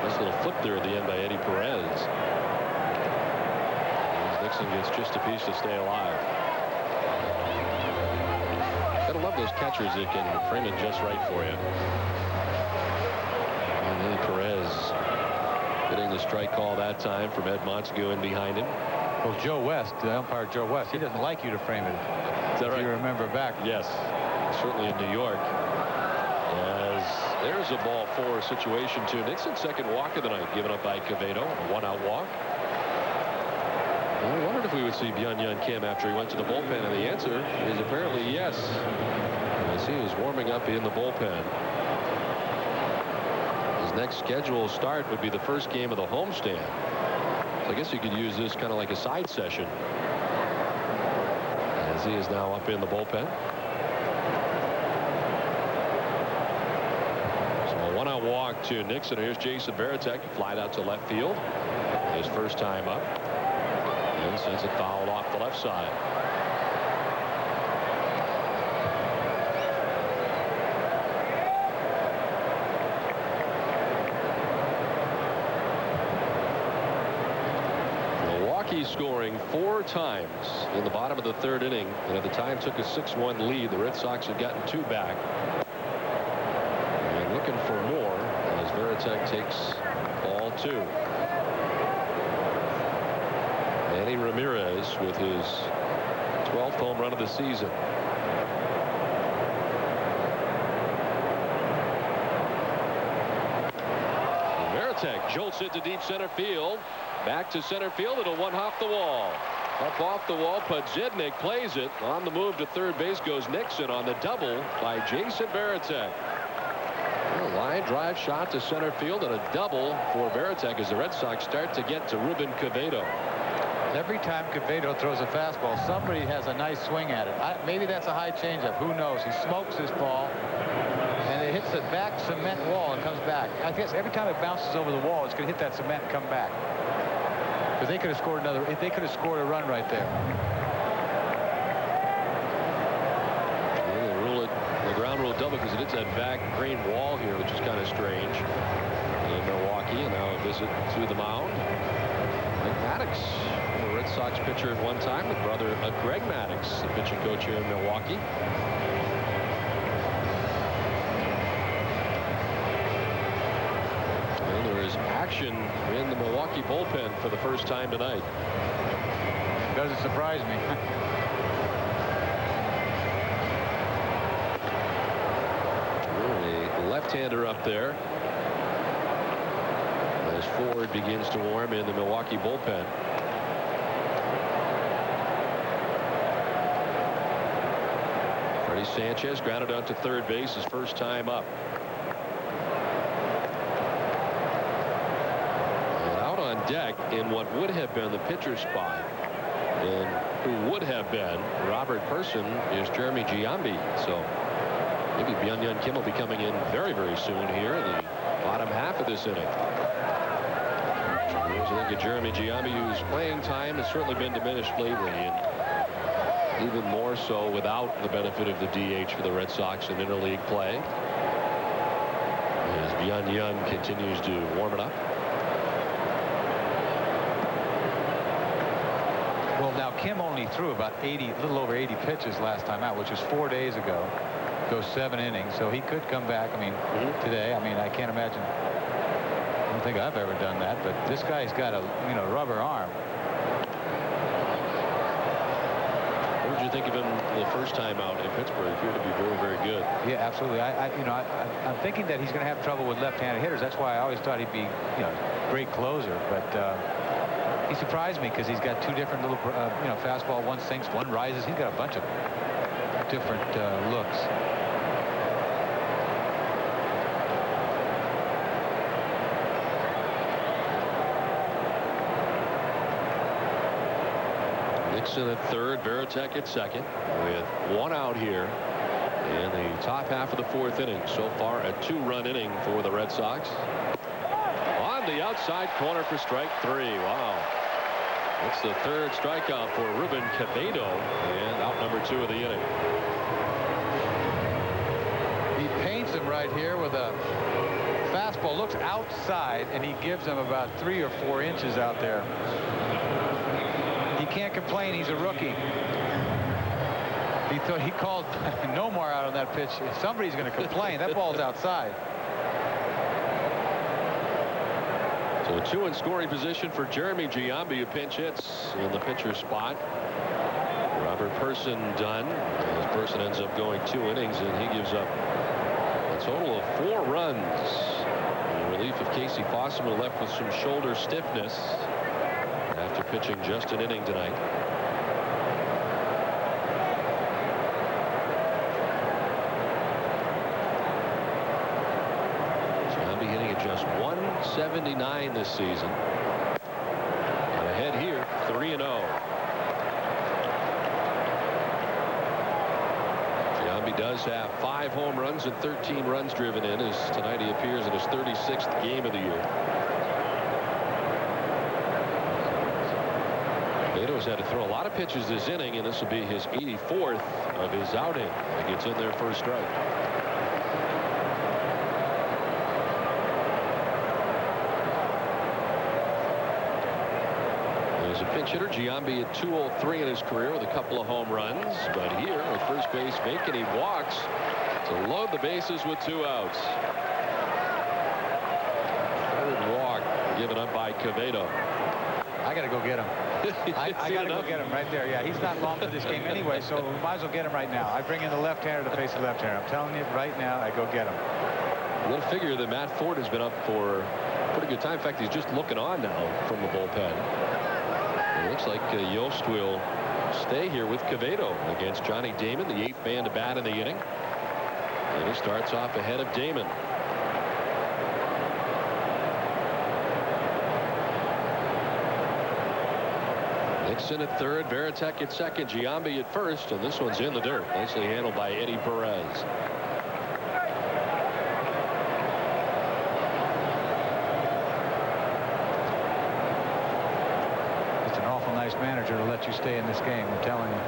Nice little flip there at the end by Eddie Perez. As Nixon gets just a piece to stay alive. Gotta love those catchers that can frame it just right for you. And Eddie Perez Getting the strike call that time from Ed Montague in behind him. Well, Joe West, the umpire Joe West, he doesn't like you to frame it. Is that right? You remember back? Yes, certainly in New York. As there's a ball four situation to Nixon. Second walk of the night given up by Quevedo. A 1-out walk. I wondered if we would see Byung-Hyun Kim after he went to the bullpen, and the answer is apparently yes, as he is warming up in the bullpen. His next scheduled start would be the first game of the homestand. So I guess you could use this kind of like a side session, as he is now up in the bullpen. So a 1-out walk to Nixon. Here's Jason Varitek, flied out to left field. His first time up. And sends it fouled off the left side. Milwaukee scoring 4 times in the bottom of the 3rd inning, and at the time took a 6-1 lead. The Red Sox had gotten 2 back. And looking for more as Varitek takes ball 2. Manny Ramirez with his 12th home run of the season. Varitek jolts it to deep center field. Back to center field. It'll one hop the wall. Up off the wall. Podzidnik plays it. On the move to third base goes Nixon on the double by Jason Varitek. A line drive shot to center field and a double for Varitek as the Red Sox start to get to Ruben Quevedo. Every time Quevedo throws a fastball, somebody has a nice swing at it. Maybe that's a high changeup. Who knows? He smokes this ball, and it hits the back cement wall and comes back. I guess every time it bounces over the wall, it's going to hit that cement and come back. Because they could have scored another. They could have scored a run right there. Yeah, they rule it the ground rule double because it hits that back green wall here, which is kind of strange. In Milwaukee, and now a visit to the mound. Mike Maddox, a Red Sox pitcher at one time, the brother of Greg Maddox, the pitching coach here in Milwaukee. And there is action in the Milwaukee bullpen for the first time tonight. Doesn't surprise me. A left-hander up there. As Ford begins to warm in the Milwaukee bullpen. Freddie Sanchez grounded out to third base his first time up. And out on deck in what would have been the pitcher spot, and who would have been Robert Person, is Jeremy Giambi. So maybe Byung-Hyun Kim will be coming in very, very soon here in the bottom half of this inning. I think Jeremy Giambi, whose playing time has certainly been diminished lately, and even more so without the benefit of the DH for the Red Sox in interleague play. As Byung-Hyun continues to warm it up. Well, now Kim only threw about a little over 80 pitches last time out, which was 4 days ago. Goes 7 innings, so he could come back. I mean, today. I mean, I can't imagine. I don't think I've ever done that, but this guy's got a rubber arm. What did you think of him the first time out in Pittsburgh? He appeared to be very, very good. Yeah, absolutely. I'm thinking that he's going to have trouble with left-handed hitters. That's why I always thought he'd be, great closer. But he surprised me because he's got 2 different little, fastball. One sinks, one rises. He's got a bunch of different looks. Nixon at third, Varitek at second, with 1 out here in the top half of the 4th inning. So far, a 2-run inning for the Red Sox. On the outside corner for strike 3. Wow. That's the 3rd strikeout for Ruben Quevedo, and out number 2 of the inning. He paints him right here with a fastball. Looks outside, and he gives him about 3 or 4 inches out there. He can't complain. He's a rookie. He called Nomar out on that pitch. Somebody's going to complain. That ball's outside. So 2 in scoring position for Jeremy Giambi, who pinch hits in the pitcher spot. Robert Person done. As Person ends up going 2 innings, and he gives up a total of 4 runs. In relief of Casey Fossum, who left with some shoulder stiffness after pitching just an inning tonight. Giambi hitting at just 179 this season. And ahead here, 3-0. Giambi does have 5 home runs and 13 runs driven in, as tonight he appears in his 36th game of the year. Quevedo's had to throw a lot of pitches this inning, and this will be his 84th of his outing. He gets in there for a strike. As a pinch hitter, Giambi at 203 in his career with a couple of home runs. But here, with first base vacant, he walks to load the bases with 2 outs. Third walk given up by Quevedo. I got to go get him. I got to go get him right there. Yeah, he's not long for this game anyway, so we might as well get him right now. I bring in the left-hander to face the left-hander. I'm telling you right now, I go get him. You'll figure that Matt Ford has been up for a pretty good time. In fact, he's just looking on now from the bullpen. It looks like Yost will stay here with Quevedo against Johnny Damon, the 8th man to bat in the inning. And he starts off ahead of Damon. Nixon at third, Varitek at second, Giambi at first, and this one's in the dirt. Nicely handled by Eddie Perez. Manager to let you stay in this game, I'm telling you.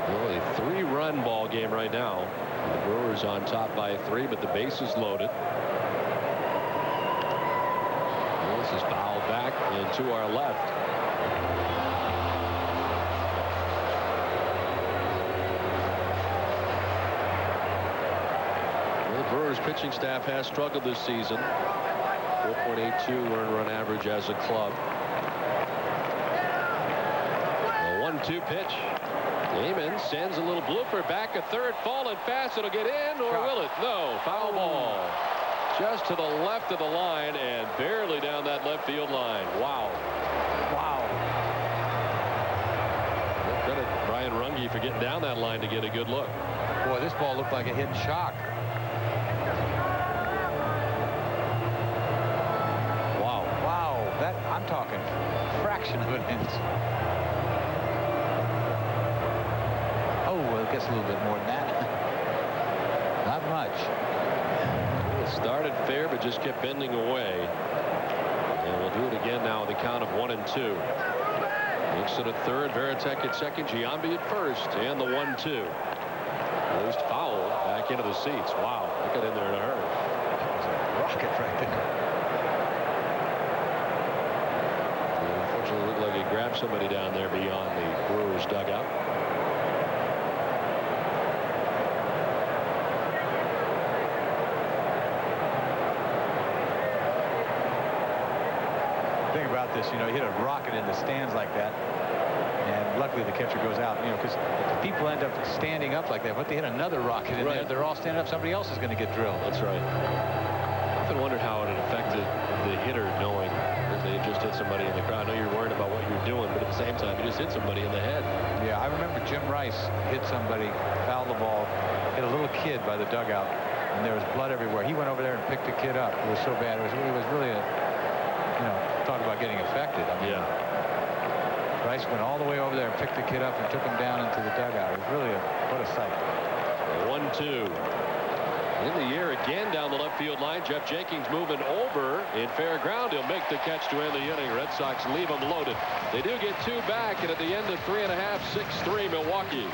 Well, a 3-run ball game right now. The Brewers on top by 3, but the base is loaded. Well, this is fouled back and to our left. Well, the Brewers pitching staff has struggled this season. 4.82 earned run average as a club. The 1-2 pitch. Damon sends a little blooper back at third, falling fast. It'll get in, or will it? No, foul ball. Just to the left of the line and barely down that left field line. Wow. Wow. Credit Brian Runge for getting down that line to get a good look. Boy, this ball looked like a hidden shock. I'm talking fraction of an inch. Oh, well, it gets a little bit more than that. Not much. It started fair, but just kept bending away. And we'll do it again now with a count of 1-2. Nixon at third, Varitek at second, Giambi at first, and the 1-2. Released foul back into the seats. Wow, that got in there in a hurry. That was a rocket right there. It looked like he grabbed somebody down there beyond the Brewers dugout. The thing about this, you know, you hit a rocket in the stands like that, and luckily the catcher goes out, you know, because if people end up standing up like that, but they hit another rocket in there, they're all standing up, somebody else is going to get drilled. That's right. I often wondered how it affected the hitter knowing they just hit somebody in the crowd. I know you're worried about what you're doing, but at the same time, you just hit somebody in the head. Yeah, I remember Jim Rice hit somebody, fouled the ball, hit a little kid by the dugout, and there was blood everywhere. He went over there and picked the kid up. It was so bad. It was really a, you know, talk about getting affected. I mean, yeah. Rice went all the way over there and picked the kid up and took him down into the dugout. It was really what a sight. 1-2. In the air again down the left field line. Jeff Jenkins moving over in fair ground. He'll make the catch to end the inning. Red Sox leave them loaded. They do get 2 back, and at the end of 3.5, 6-3 Milwaukee.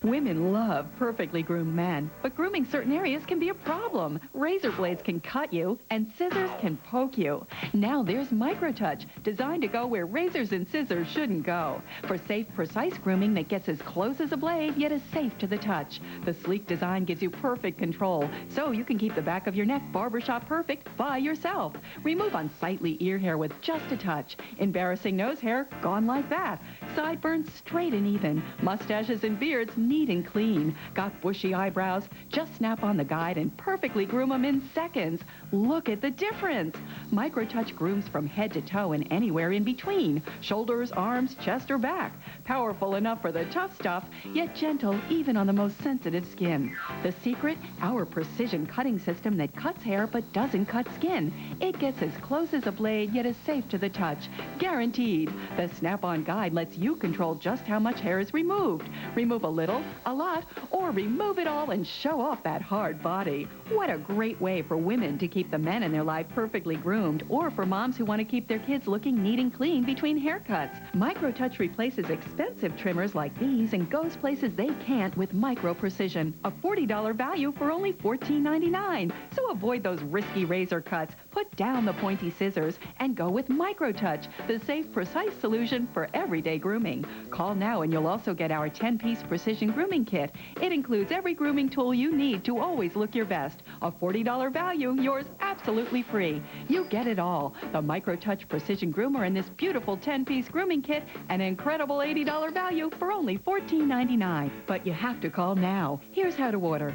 Women love perfectly groomed men, but grooming certain areas can be a problem. Razor blades can cut you, and scissors can poke you. Now there's MicroTouch, designed to go where razors and scissors shouldn't go. For safe, precise grooming that gets as close as a blade, yet is safe to the touch. The sleek design gives you perfect control, so you can keep the back of your neck barbershop perfect by yourself. Remove unsightly ear hair with just a touch. Embarrassing nose hair, gone like that. Sideburns straight and even. Mustaches and beards neat and clean. Got bushy eyebrows? Just snap on the guide and perfectly groom them in seconds. Look at the difference. MicroTouch grooms from head to toe and anywhere in between. Shoulders, arms, chest, or back. Powerful enough for the tough stuff, yet gentle even on the most sensitive skin. The secret? Our precision cutting system that cuts hair but doesn't cut skin. It gets as close as a blade, yet is safe to the touch. Guaranteed. The snap-on guide lets you control just how much hair is removed. Remove a little, a lot, or remove it all and show off that hard body. What a great way for women to keep the men in their life perfectly groomed, or for moms who want to keep their kids looking neat and clean between haircuts. MicroTouch replaces expensive trimmers like these and goes places they can't with micro precision. A $40 value for only $14.99. So avoid those risky razor cuts, put down the pointy scissors, and go with MicroTouch, the safe, precise solution for everyday grooming. Call now and you'll also get our 10-piece precision grooming kit. It includes every grooming tool you need to always look your best. A $40 value, yours absolutely free. You get it all. The MicroTouch Precision Groomer and this beautiful 10-piece grooming kit, an incredible $80 value for only $14.99. But you have to call now. Here's how to order.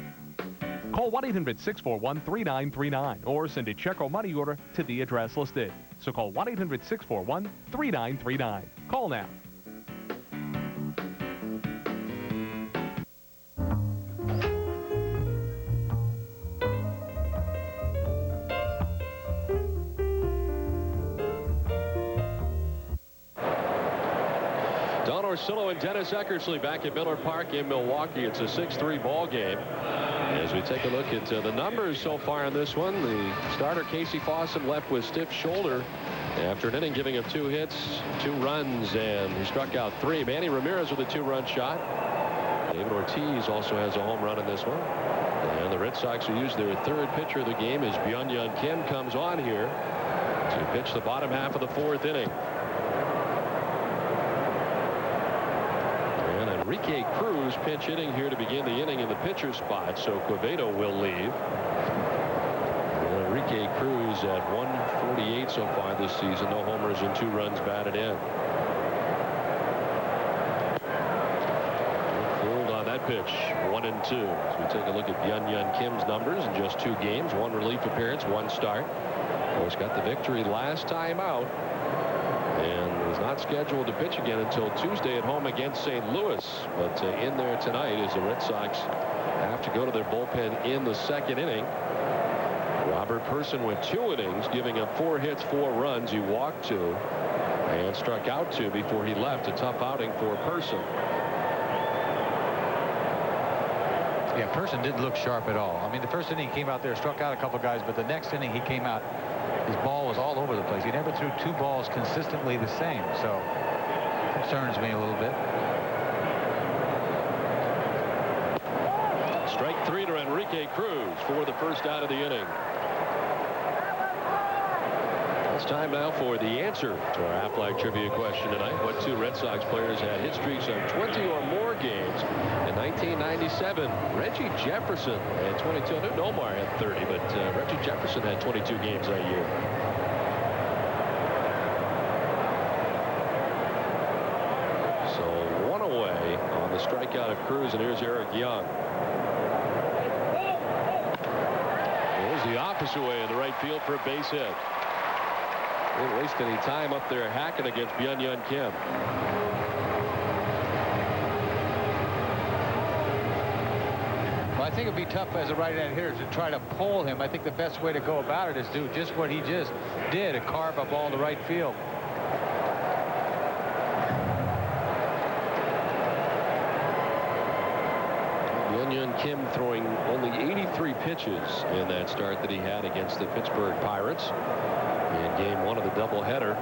Call 1-800-641-3939 or send a check or money order to the address listed. So call 1-800-641-3939. Call now. Don Orsillo and Dennis Eckersley back at Millar Park in Milwaukee. It's a 6-3 ball game. As we take a look at the numbers so far in this one, the starter Casey Fossum left with stiff shoulder after an inning, giving up 2 hits, 2 runs, and he struck out 3. Manny Ramirez with a 2-run shot. David Ortiz also has a home run in this one. And the Red Sox will use their 3rd pitcher of the game as Byung-Hyun Kim comes on here to pitch the bottom half of the 4th inning. Enrique Cruz pinch hitting here to begin the inning in the pitcher spot, so Quevedo will leave. And Enrique Cruz at 148 so far this season. No homers and 2 runs batted in. Fooled on that pitch. 1-2. As we take a look at Byung-Hyun Kim's numbers in just 2 games. 1 relief appearance, 1 start. Of course, got the victory last time out. And is not scheduled to pitch again until Tuesday at home against St. Louis. But in there tonight as the Red Sox have to go to their bullpen in the 2nd inning. Robert Person went 2 innings, giving up 4 hits, 4 runs. He walked 2 and struck out 2 before he left. A tough outing for Person. Yeah, Person didn't look sharp at all. I mean, the first inning he came out there, struck out a couple guys, but the next inning he came out, his ball was all over the place. He never threw 2 balls consistently the same, so concerns me a little bit. Strike 3 to Enrique Cruz for the first out of the inning. It's time now for the answer to our Half-Life Trivia question tonight. What 2 Red Sox players had hit streaks on 20 or more games in 1997? Reggie Jefferson had 22. I knew Nomar had 30, but Reggie Jefferson had 22 games that year. So 1 away on the strikeout of Cruz, and here's Eric Young. There's the opposite way in the right field for a base hit. Didn't waste any time up there hacking against Byung-Hyun Kim. Well, I think it'd be tough as a right-handed hitter to try to pull him. I think the best way to go about it is do just what he just did, and carve a ball to right field. Byung-Hyun Kim throwing only 83 pitches in that start that he had against the Pittsburgh Pirates in game 1 of the doubleheader.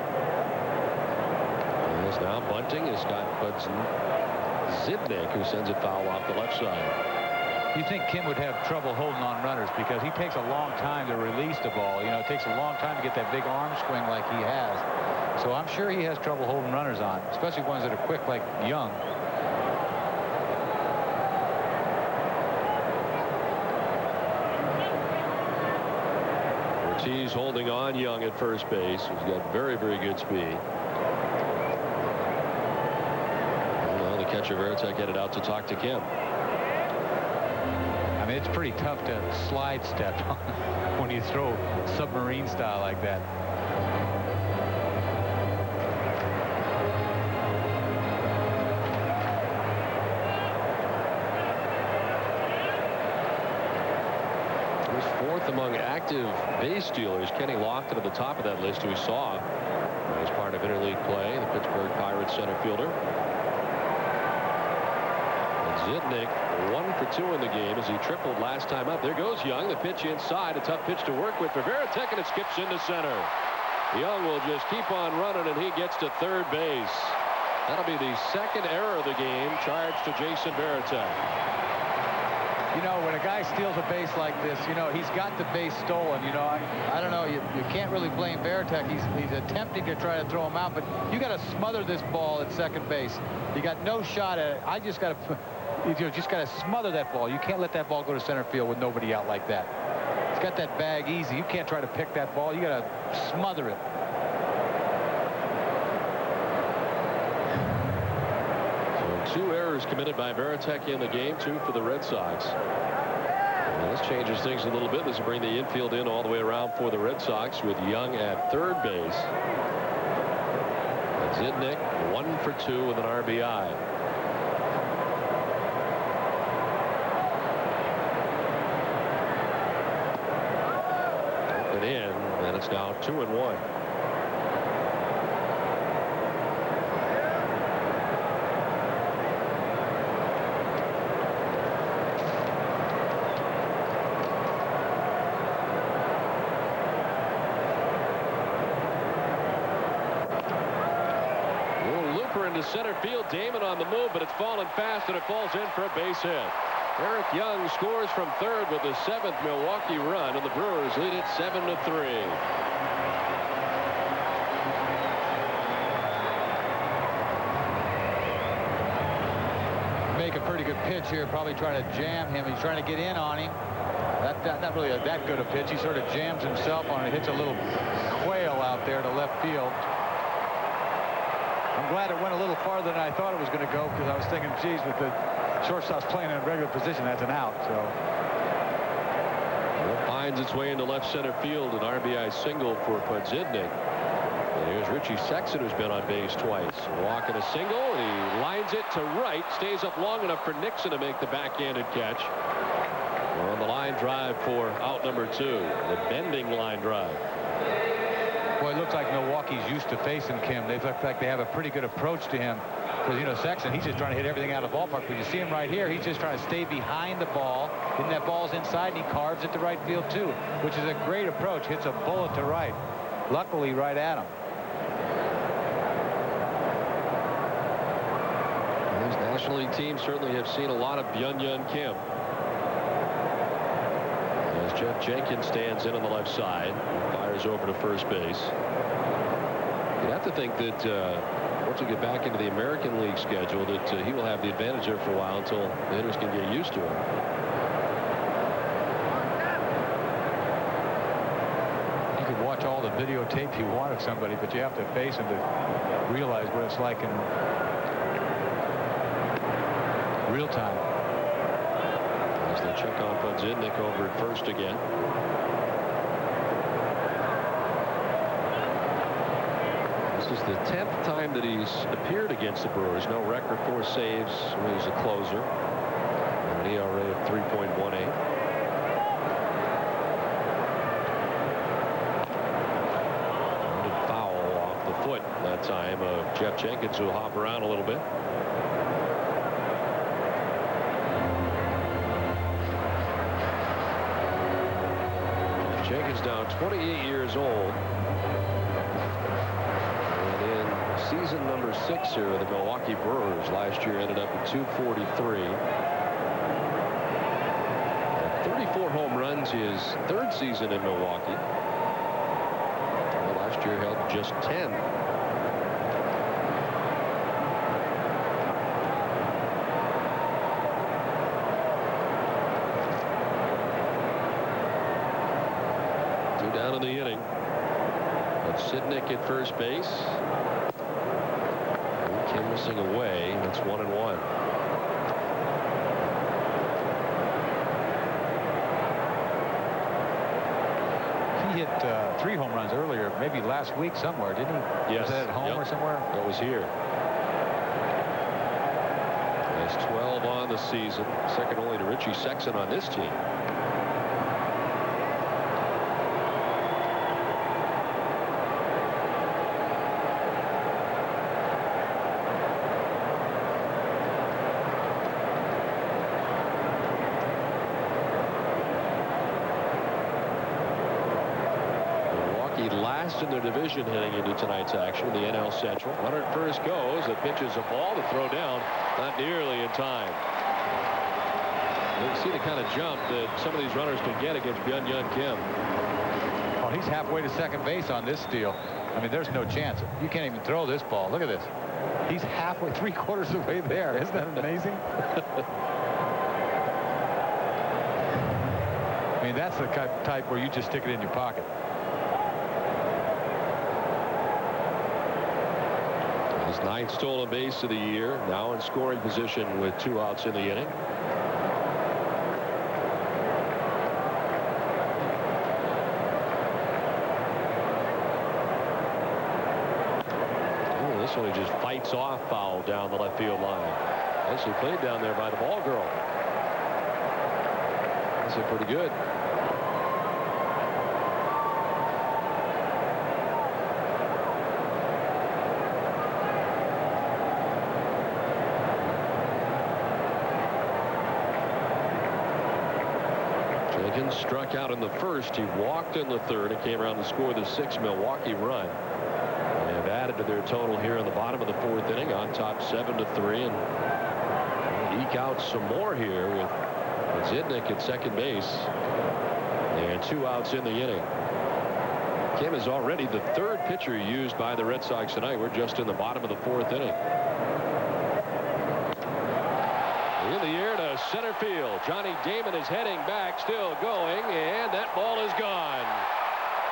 He is now bunting as Scott Hudson Zidnik, who sends it foul off the left side. You think Kim would have trouble holding on runners because he takes a long time to release the ball. You know, it takes a long time to get that big arm swing like he has. So I'm sure he has trouble holding runners on, especially ones that are quick like Young. Ortiz holding on Young at first base. He's got very, very good speed. Well, the catcher Veritek headed out to talk to Kim. I mean, it's pretty tough to slide step when you throw submarine style like that. He's fourth among active base stealers. Kenny Lofton at the top of that list, who we saw as part of interleague play, the Pittsburgh Pirates center fielder. Zidnik 1 for 2 in the game as he tripled last time up. There goes Young. The pitch inside. A tough pitch to work with for Veritek, and it skips into center. Young will just keep on running, and he gets to third base. That'll be the second error of the game charged to Jason Veritek. You know, when a guy steals a base like this, you know, he's got the base stolen. You know, I don't know. You can't really blame Veritek. He's attempting to try to throw him out, but you got to smother this ball at second base. You got no shot at it. I just got to... You just got to smother that ball. You can't let that ball go to center field with nobody out like that. It's got that bag easy. You can't try to pick that ball. You got to smother it. So 2 errors committed by Veritek in the game, 2 for the Red Sox. Well, this changes things a little bit. This will bring the infield in all the way around for the Red Sox with Young at third base. Zidnik 1 for 2 with an RBI. In, and it's now 2-1. Looper into center field. Damon on the move, but it's falling fast, and it falls in for a base hit. Eric Young scores from third with the 7th Milwaukee run, and the Brewers lead it 7-3. Make a pretty good pitch here, probably trying to jam him. He's trying to get in on him. Not really that good a pitch. He sort of jams himself on it. Hits a little quail out there to left field. I'm glad it went a little farther than I thought it was going to go, because I was thinking, geez, with the shortstop's playing in a regular position, that's an out. So it finds its way into left center field, an RBI single for Zidnik. And here's Richie Sexton, who's been on base twice. Walking a single, he lines it to right, stays up long enough for Nixon to make the backhanded catch. On the line drive for out number 2, the bending line drive. Boy, it looks like Milwaukee's used to facing Kim. They look like they have a pretty good approach to him. Because, you know, Sexton, he's just trying to hit everything out of the ballpark. But you see him right here, he's just trying to stay behind the ball. And that ball's inside, and he carves it to right field, too, which is a great approach. Hits a bullet to right. Luckily, right at him. These National League teams certainly have seen a lot of Byung-Hyun Kim. As Jeff Jenkins stands in on the left side, fires over to first base. You'd have to think that once we get back into the American League schedule, that he will have the advantage there for a while until the hitters can get used to him. You could watch all the videotape you want of somebody, but you have to face him to realize what it's like in real time. As they check on Zidnik over at first again. This is the 10th time that he's appeared against the Brewers. No record for saves. He's a closer. An ERA of 3.18. Foul off the foot that time of Jeff Jenkins, who will hop around a little bit. Jenkins now 28 years old. And in season number 6 here of the Milwaukee Brewers. Last year ended up at 243. 34 home runs his 3rd season in Milwaukee. Well, last year held just 10. Down in the inning. That's Sidnick at first base. Kim missing away. That's 1-1. He hit 3 home runs earlier, maybe last week somewhere, didn't he? Yes. Was that at home or somewhere? That was here. That's 12 on the season. Second only to Richie Sexson on this team. In their division heading into tonight's action, the NL Central. Runner at first goes. The pitch is a ball to throw down. Not nearly in time. You can see the kind of jump that some of these runners can get against Byung-Hyun Kim. Oh, he's halfway to second base on this steal. I mean, there's no chance. You can't even throw this ball. Look at this. He's halfway, 3/4 of the way there. Isn't that amazing? I mean, that's the type where you just stick it in your pocket. His 9th stolen base of the year. Now in scoring position with 2 outs in the inning. Oh, this one he just fights off foul down the left field line. Nicely played down there by the ball girl. That's pretty good. Struck out in the first. He walked in the third and came around to score the 6th Milwaukee run. They have added to their total here in the bottom of the 4th inning, on top 7-3, and eke out some more here with Zidnick at second base and 2 outs in the inning. Kim is already the 3rd pitcher used by the Red Sox tonight. We're just in the bottom of the 4th inning. In the air to center field. Johnny Damon is heading back, still going, and that ball is gone.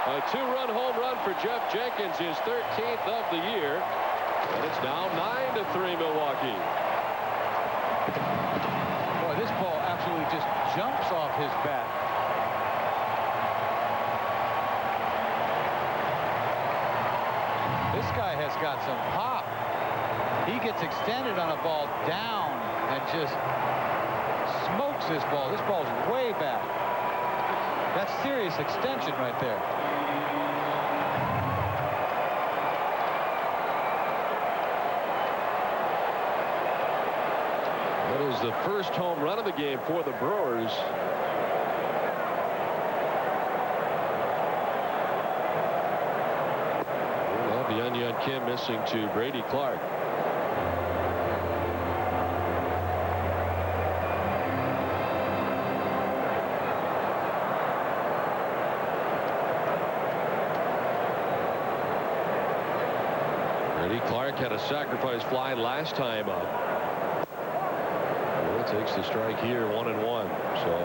A 2-run home run for Jeff Jenkins, his 13th of the year, and it's now 9-3 Milwaukee. Boy, this ball absolutely just jumps off his bat. This guy has got some pop. He gets extended on a ball down and just smokes this ball. This ball's way back. That's serious extension right there. That is the first home run of the game for the Brewers. Well, Byung-Hyun Kim missing to Brady Clark. Clark had a sacrifice fly last time up. Well, takes the strike here, 1-1. So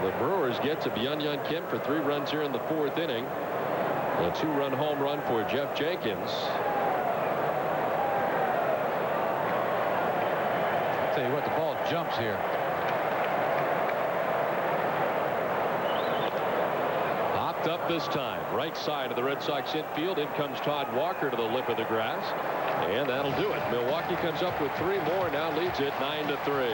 the Brewers get to Byung-Hyun Kim for 3 runs here in the 4th inning. A 2-run home run for Jeff Jenkins. I'll tell you what, the ball jumps here. Popped up this time. Right side of the Red Sox infield. In comes Todd Walker to the lip of the grass. And that'll do it. Milwaukee comes up with 3 more, now leads it 9-3.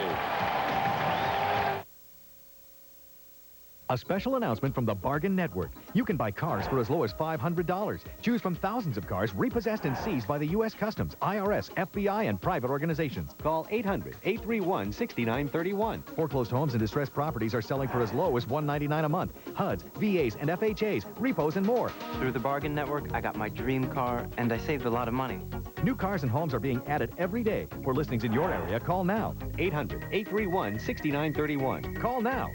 A special announcement from the Bargain Network. You can buy cars for as low as $500. Choose from thousands of cars repossessed and seized by the U.S. Customs, IRS, FBI, and private organizations. Call 800-831-6931. Foreclosed homes and distressed properties are selling for as low as $199 a month. HUDs, VAs, and FHAs, repos, and more. Through the Bargain Network, I got my dream car, and I saved a lot of money. New cars and homes are being added every day. For listings in your area, call now. 800-831-6931. Call now.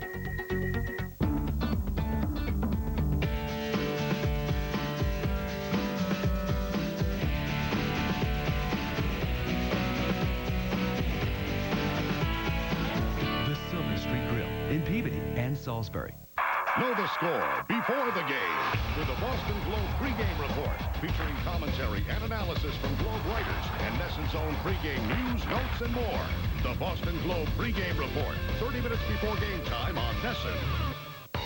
Salisbury. Know the score before the game with the Boston Globe pregame report featuring commentary and analysis from Globe writers and NESN's own pregame news, notes, and more. The Boston Globe pregame report, 30 minutes before game time on NESN.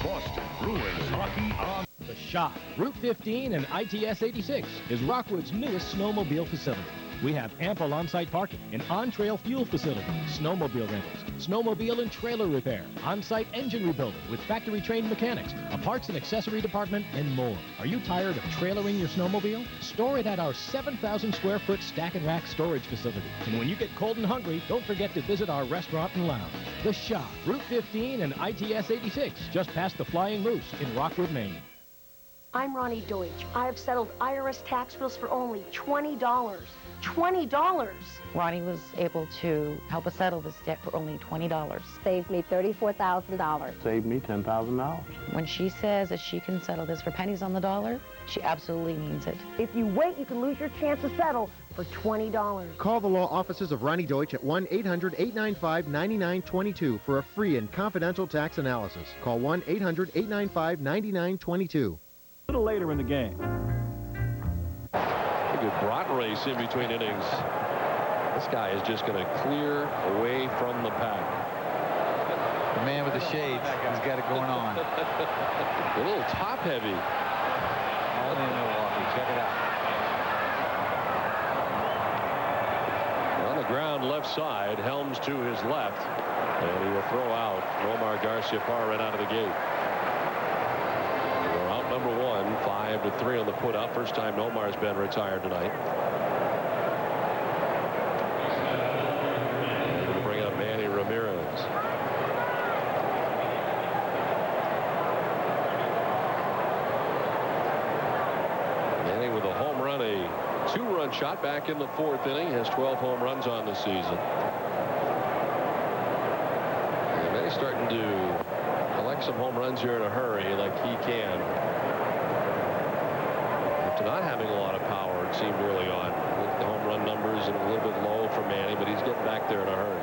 Boston Bruins hockey on The Shop. Route 15 and ITS 86 is Rockwood's newest snowmobile facility. We have ample on-site parking, an on-trail fuel facility, snowmobile rentals, snowmobile and trailer repair, on-site engine rebuilding with factory-trained mechanics, a parts and accessory department, and more. Are you tired of trailering your snowmobile? Store it at our 7,000-square-foot stack and rack storage facility. And when you get cold and hungry, don't forget to visit our restaurant and lounge. The Shop, Route 15 and ITS 86, just past the Flying Moose in Rockwood, Maine. I'm Ronnie Deutsch. I have settled IRS tax bills for only $20. $20. Ronnie was able to help us settle this debt for only $20. Saved me $34,000. Saved me $10,000. When she says that she can settle this for pennies on the dollar, she absolutely means it. If you wait, you can lose your chance to settle for $20. Call the law offices of Ronnie Deutsch at 1-800-895-9922 for a free and confidential tax analysis. Call 1-800-895-9922. A little later in the game. A good broad race in between innings. This guy is just going to clear away from the pack. The man with the shades, he's got it going on. A little top heavy. All in Milwaukee. Check it out. On the ground left side, Helms to his left, and he will throw out Nomar Garciaparra right out of the gate. We're out number one, 5-3 on the put up. First time Nomar's been retired tonight. Going to bring up Manny Ramirez. Manny with a home run, a two-run shot back in the fourth inning. Has 12 home runs on the season. And Manny's starting to collect some home runs here in a hurry like he can. After not having a lot of power, it seemed early on. The home run numbers and a little bit low for Manny, but he's getting back there in a hurry.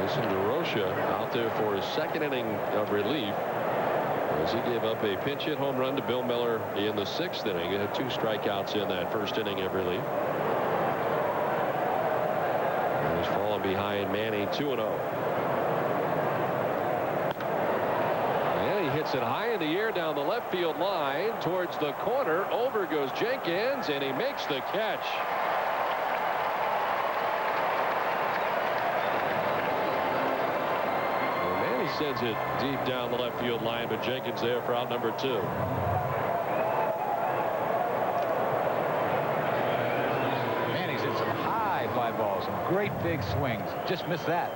Jason DeRocha out there for his second inning of relief as he gave up a pinch hit home run to Bill Miller in the sixth inning. He had 2 strikeouts in that first inning of relief. And he's fallen behind Manny 2-0. Hits it high in the air down the left field line towards the corner. Over goes Jenkins, and he makes the catch. Well, Manny sends it deep down the left field line, but Jenkins there for out number 2. Manny's hit some high fly balls, some great big swings. Just missed that.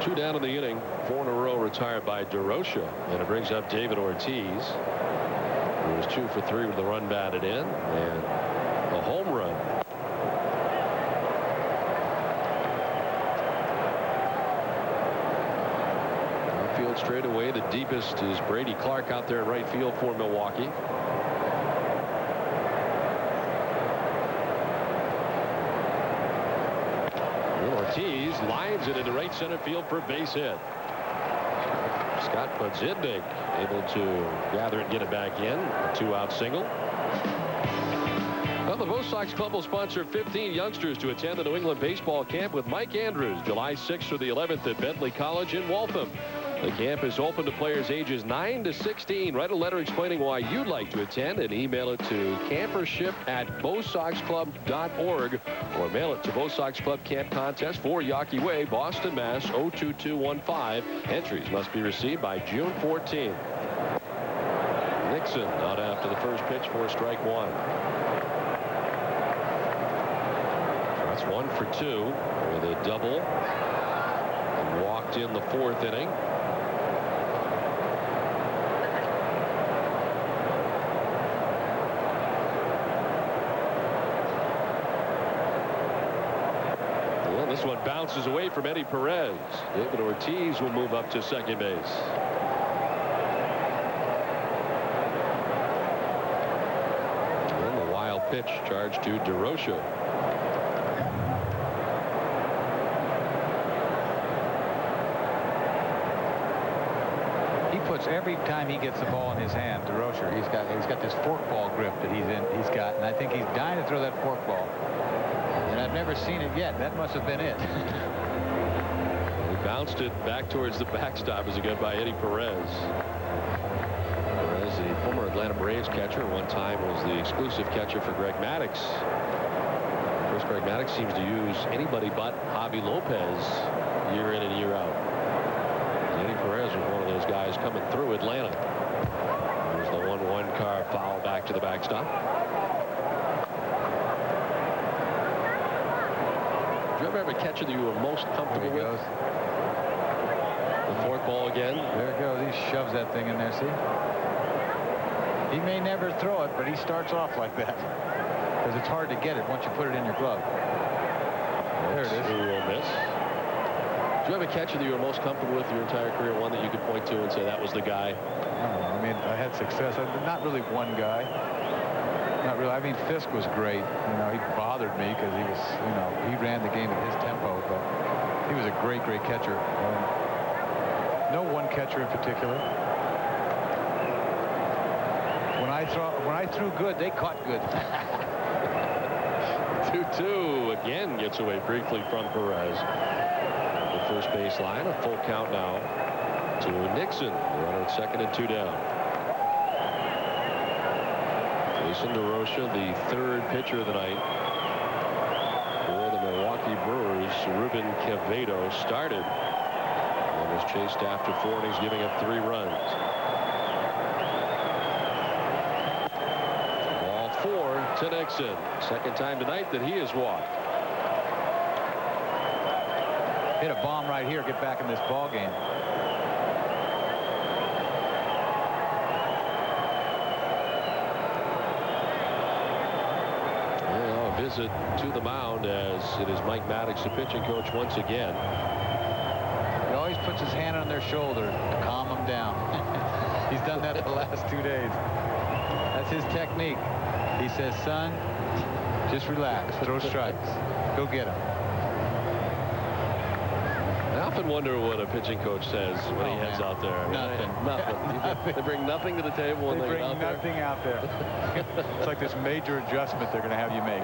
2 down in the inning, 4 in a row retired by DeRocha, and it brings up David Ortiz, who was 2 for 3 with the run batted in and a home run. Outfield straight away. The deepest is Brady Clark out there in right field for Milwaukee. Ortiz lines it into right center field for a base hit. Scott Podzidnik able to gather and get it back in. A 2-out single. Well, the Bo Sox Club will sponsor 15 youngsters to attend the New England baseball camp with Mike Andrews, July 6th through the 11th at Bentley College in Waltham. The camp is open to players ages 9 to 16. Write a letter explaining why you'd like to attend and email it to campership@BowSoxClub.org or mail it to Bow Sox Club Camp Contest, 4 Yawkey Way, Boston, Mass. 02215. Entries must be received by June 14th. Nixon out after the first pitch for strike 1. That's 1 for 2 with a double. And walked in the 4th inning. This one bounces away from Eddie Perez. David Ortiz will move up to second base. And the wild pitch charged to DeRocha. He puts every time he gets the ball in his hand, DeRocha, he's got this forkball grip that he's got, and I think he's dying to throw that forkball. And I've never seen it yet. That must have been it. He bounced it back towards the backstop as again by Eddie Perez. Perez, the former Atlanta Braves catcher, one time was the exclusive catcher for Greg Maddux. Of course, Greg Maddux seems to use anybody but Javi Lopez year in and year out. And Eddie Perez was one of those guys coming through Atlanta. There's the 1-1 carve foul back to the backstop. Do you ever have a catcher that you were most comfortable with? The forkball again. There it goes. He shoves that thing in there, see? He may never throw it, but he starts off like that. Because it's hard to get it once you put it in your glove. There it is. Who will miss. Do you have a catcher that you were most comfortable with your entire career? One that you could point to and say that was the guy? I don't know. I mean, I had success. Not really one guy. Not really. I mean, Fisk was great. You know, he bothered me because he was, you know, he ran the game at his tempo, but he was a great, great catcher. No one catcher in particular. When I threw good, they caught good. 2-2 again gets away briefly from Perez. The first base line, a full count now to Nixon. Runner at second and 2 down. Jason DeRocha, the 3rd pitcher of the night for the Milwaukee Brewers. Ruben Quevedo started and was chased after 4 innings, giving up 3 runs. Ball 4 to Nixon. Second time tonight that he has walked. Hit a bomb right here, get back in this ball game. Visit to the mound as it is Mike Maddux, the pitching coach, once again. He always puts his hand on their shoulder to calm them down. He's done that the last 2 days. That's his technique. He says, son, just relax, throw strikes, go get them. I often wonder what a pitching coach says when he heads out there. I mean, nothing. They bring nothing to the table when they get out there. They bring nothing out there. It's like this major adjustment they're going to have you make.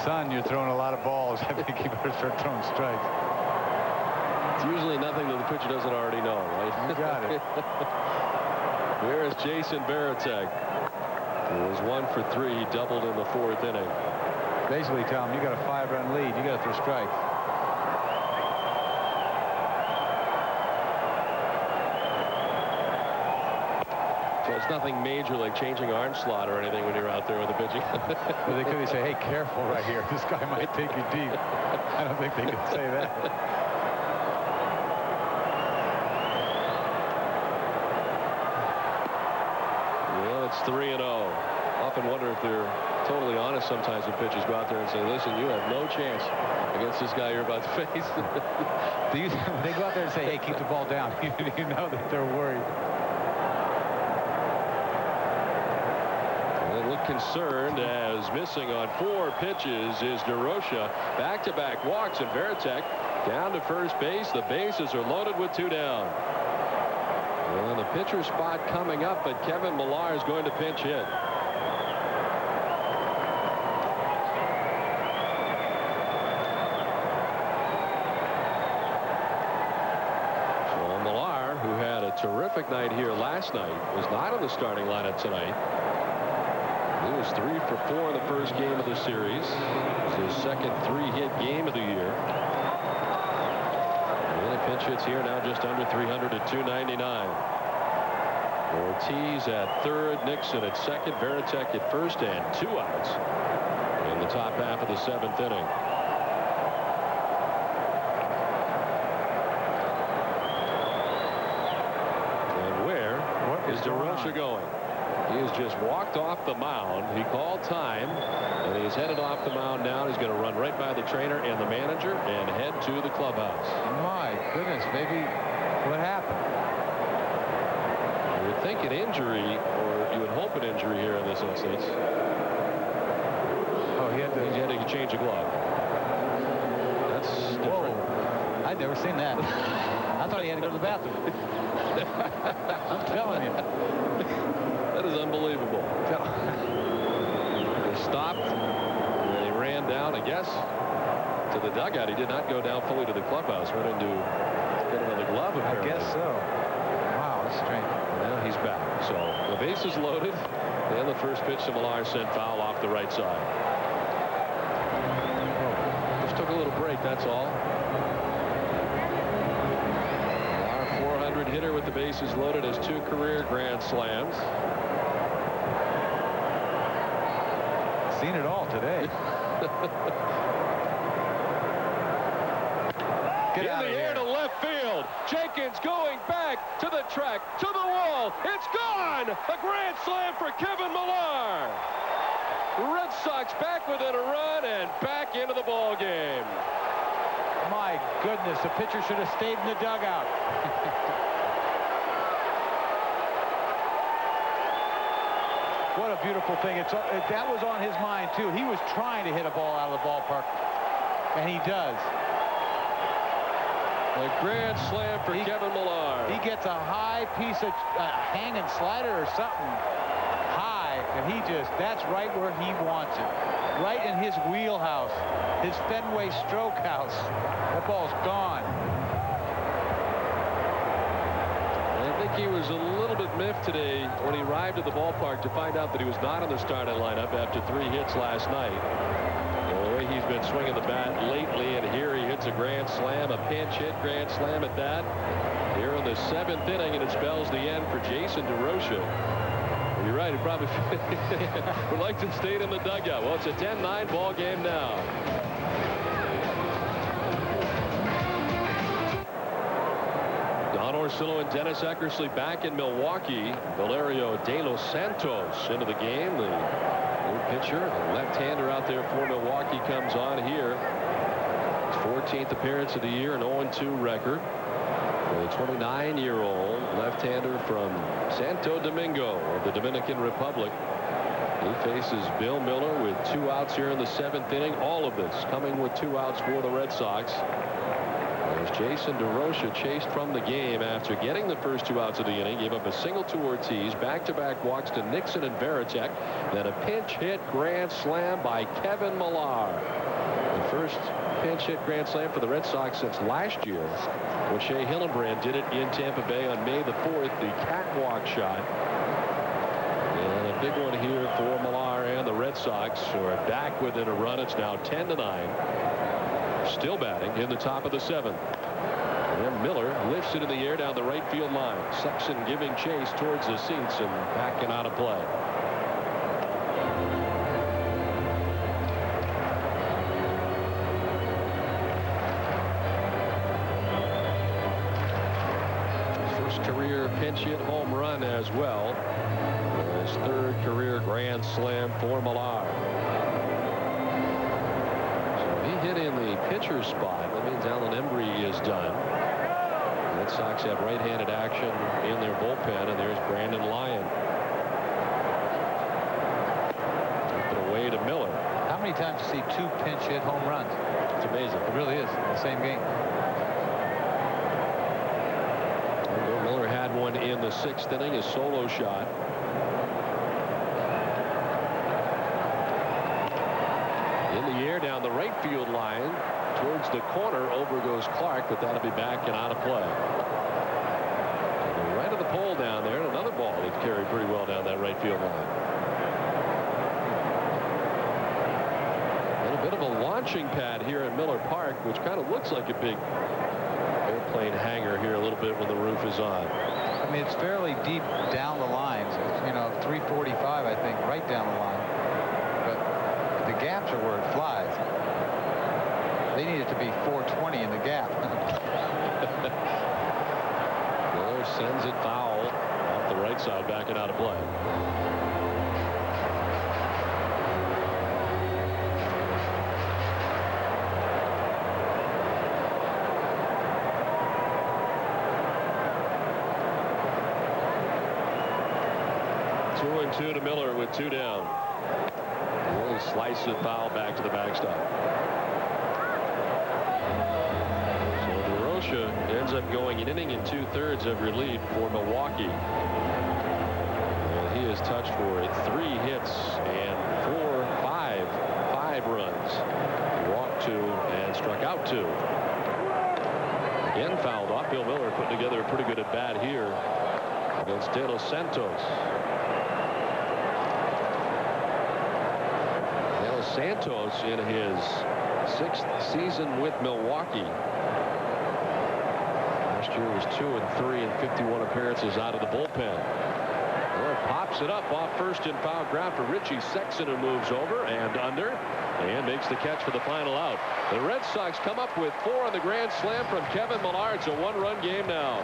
Son, you're throwing a lot of balls. I think you better start throwing strikes. It's usually nothing that the pitcher doesn't already know, right? You got it. Here is Jason Varitek. He was 1 for 3. He doubled in the 4th inning. Basically, Tom, you got a 5-run lead. You got to throw strikes. So it's nothing major like changing arm slot or anything when you're out there with the pitching. Well, they could say, hey, careful right here. This guy might take you deep. I don't think they could say that. Well, it's 3-0. Often wonder if they're totally honest sometimes when pitchers go out there and say, listen, you have no chance against this guy you're about to face. When they go out there and say, hey, keep the ball down, you know that they're worried. Concerned as missing on 4 pitches is DeRocha. Back-to-back walks, and Varitek down to first base. The bases are loaded with 2 down. And the pitcher spot coming up, but Kevin Millar is going to pinch hit. So Millar, terrific night here last night. Was not in the starting lineup tonight. He was 3 for 4 in the first game of the series. It was his second 3-hit game of the year. And the pinch hits here now just under 300 at 299. Ortiz at third, Nixon at second, Varitek at first, and 2 outs in the top half of the 7th inning. And where is DeRocha going? He has just walked off the mound. He called time, and he's headed off the mound now. He's going to run right by the trainer and the manager and head to the clubhouse. My goodness, maybe what happened? You would think an injury, or you would hope an injury here in this instance. Oh, he had to change a glove. That's different. I'd never seen that. I thought he had to go to the bathroom. I'm telling you. That is unbelievable. He stopped, and he ran down, I guess, to the dugout. He did not go down fully to the clubhouse. Went into get another glove, apparently. I guess so. Wow, that's strange. Now he's back. So the base is loaded, and the first pitch to Millar sent foul off the right side. Just took a little break, that's all. Millar, 400 hitter with the bases loaded, has 2 career grand slams. Seen it all today. Get out of here. To left field. Jenkins going back to the track, to the wall. It's gone. A grand slam for Kevin Millar. Red Sox back within a run and back into the ball game. My goodness, the pitcher should have stayed in the dugout. What a beautiful thing. That was on his mind, too. He was trying to hit a ball out of the ballpark, and he does. A grand slam for Kevin Millar. He gets a high piece of hanging slider or something high, and that's right where he wants it. Right in his wheelhouse, his Fenway stroke house. That ball's gone. I think he was a little bit miffed today when he arrived at the ballpark to find out that he was not in the starting lineup after 3 hits last night. The way he's been swinging the bat lately, and here he hits a grand slam, a pinch hit grand slam at that. Here in the 7th inning, and it spells the end for Jason DeRocha. You're right, he probably would like to stay in the dugout. Well, it's a 10-9 ball game now. Don Orsillo and Dennis Eckersley back in Milwaukee. Valerio De Los Santos into the game. The new pitcher, the left-hander out there for Milwaukee, comes on here. His 14th appearance of the year, an 0-2 record. The 29-year-old left-hander from Santo Domingo of the Dominican Republic. He faces Bill Miller with 2 outs here in the 7th inning. All of this coming with 2 outs for the Red Sox. As Jason DeRocha chased from the game after getting the first 2 outs of the inning, gave up a single to Ortiz, back-to-back walks to Nixon and Varitek, then a pinch hit grand slam by Kevin Millar. The first pinch hit grand slam for the Red Sox since last year, when Shea Hillenbrand did it in Tampa Bay on May the 4th, the catwalk shot. And a big one here for Millar and the Red Sox, who are back within a run. It's now 10-9. Still batting in the top of the 7th. And then Miller lifts it in the air down the right field line. Sexton giving chase towards the seats and backing out of play. First career pinch hit home run as well. His 3rd career grand slam for Millar. Hit in the pitcher spot. That means Alan Embry is done. The Red Sox have right-handed action in their bullpen, and there's Brandon Lyon. Up and away to Miller. How many times do you see 2 pinch hit home runs? It's amazing. It really is. The same game. Miller had one in the 6th inning, a solo shot. Down the right field line towards the corner. Over goes Clark, but that'll be back and out of play. And the right carry pretty well down that right field line. And a bit of a launching pad here at Millar Park, which kind of looks like a big airplane hangar here a little bit when the roof is on. I mean, it's fairly deep down the lines. It's, you know, 345, I think, right down the line. But the gaps are where it flies. They need it to be 420 in the gap. Millar sends it foul off the right side, backing out of play. Two and two to Millar with 2 down. Really slices it foul back to the backstop. So DeRocha ends up going an inning and 2/3 of relief for Milwaukee. And he is touched for 3 hits and 5 runs. Walked 2 and struck out 2. Again fouled off. Bill Millar putting together a pretty good at bat here against De Los Santos. Santos in his 6th season with Milwaukee. Last year was 2 and 3 and 51 appearances out of the bullpen. Miller pops it up off first in foul ground for Richie Sexton, who moves over and under and makes the catch for the final out. The Red Sox come up with 4 on the grand slam from Kevin Millar. It's a 1-run game now.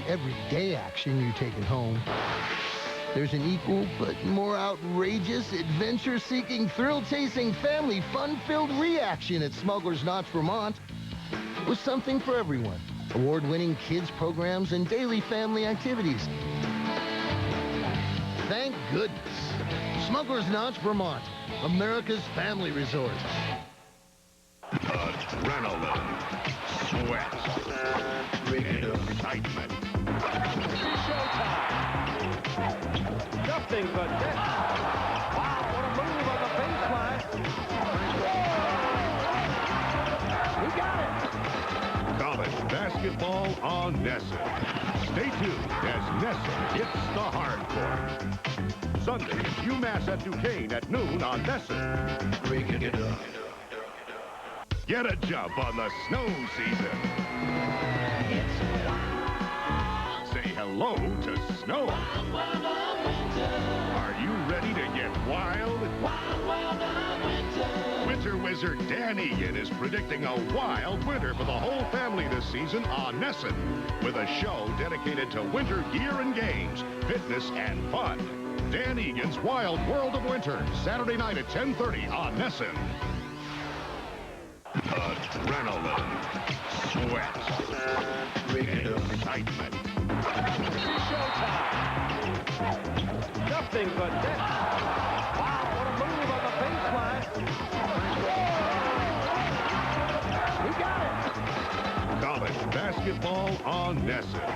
Everyday action you're taking home, there's an equal but more outrageous, adventure-seeking, thrill-chasing, family fun-filled reaction at Smuggler's Notch, Vermont, with something for everyone. Award-winning kids programs and daily family activities. Thank goodness. Smuggler's Notch, Vermont, America's family resort. Adrenaline, sweat, excitement. Showtime. Nothing but net. Wow, what a move on the baseline. He got it. College basketball on NESN. Stay tuned as NESN hits the hard court. Sunday, UMass at Duquesne at noon on NESN. Breaking it up. Get a jump on the snow season. Say hello to snow. Are you ready to get wild? Winter Wizard Dan Egan is predicting a wild winter for the whole family this season on NESN, with a show dedicated to winter gear and games, fitness and fun. Dan Egan's Wild World of Winter, Saturday night at 10:30 on NESN. Adrenaline, sweat, excitement. Showtime. Nothing but net. Wow, what a move on the baseline. He got it. College basketball on NESN.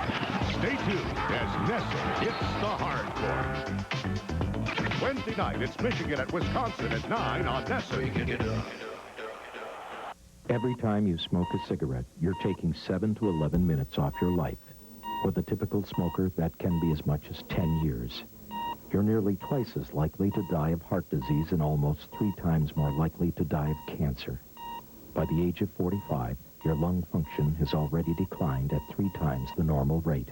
Stay tuned as NESN hits the hard court. Wednesday night, it's Michigan at Wisconsin at 9 on NESN. Every time you smoke a cigarette, you're taking 7 to 11 minutes off your life. For the typical smoker, that can be as much as 10 years. You're nearly twice as likely to die of heart disease and almost 3 times more likely to die of cancer. By the age of 45, your lung function has already declined at 3 times the normal rate.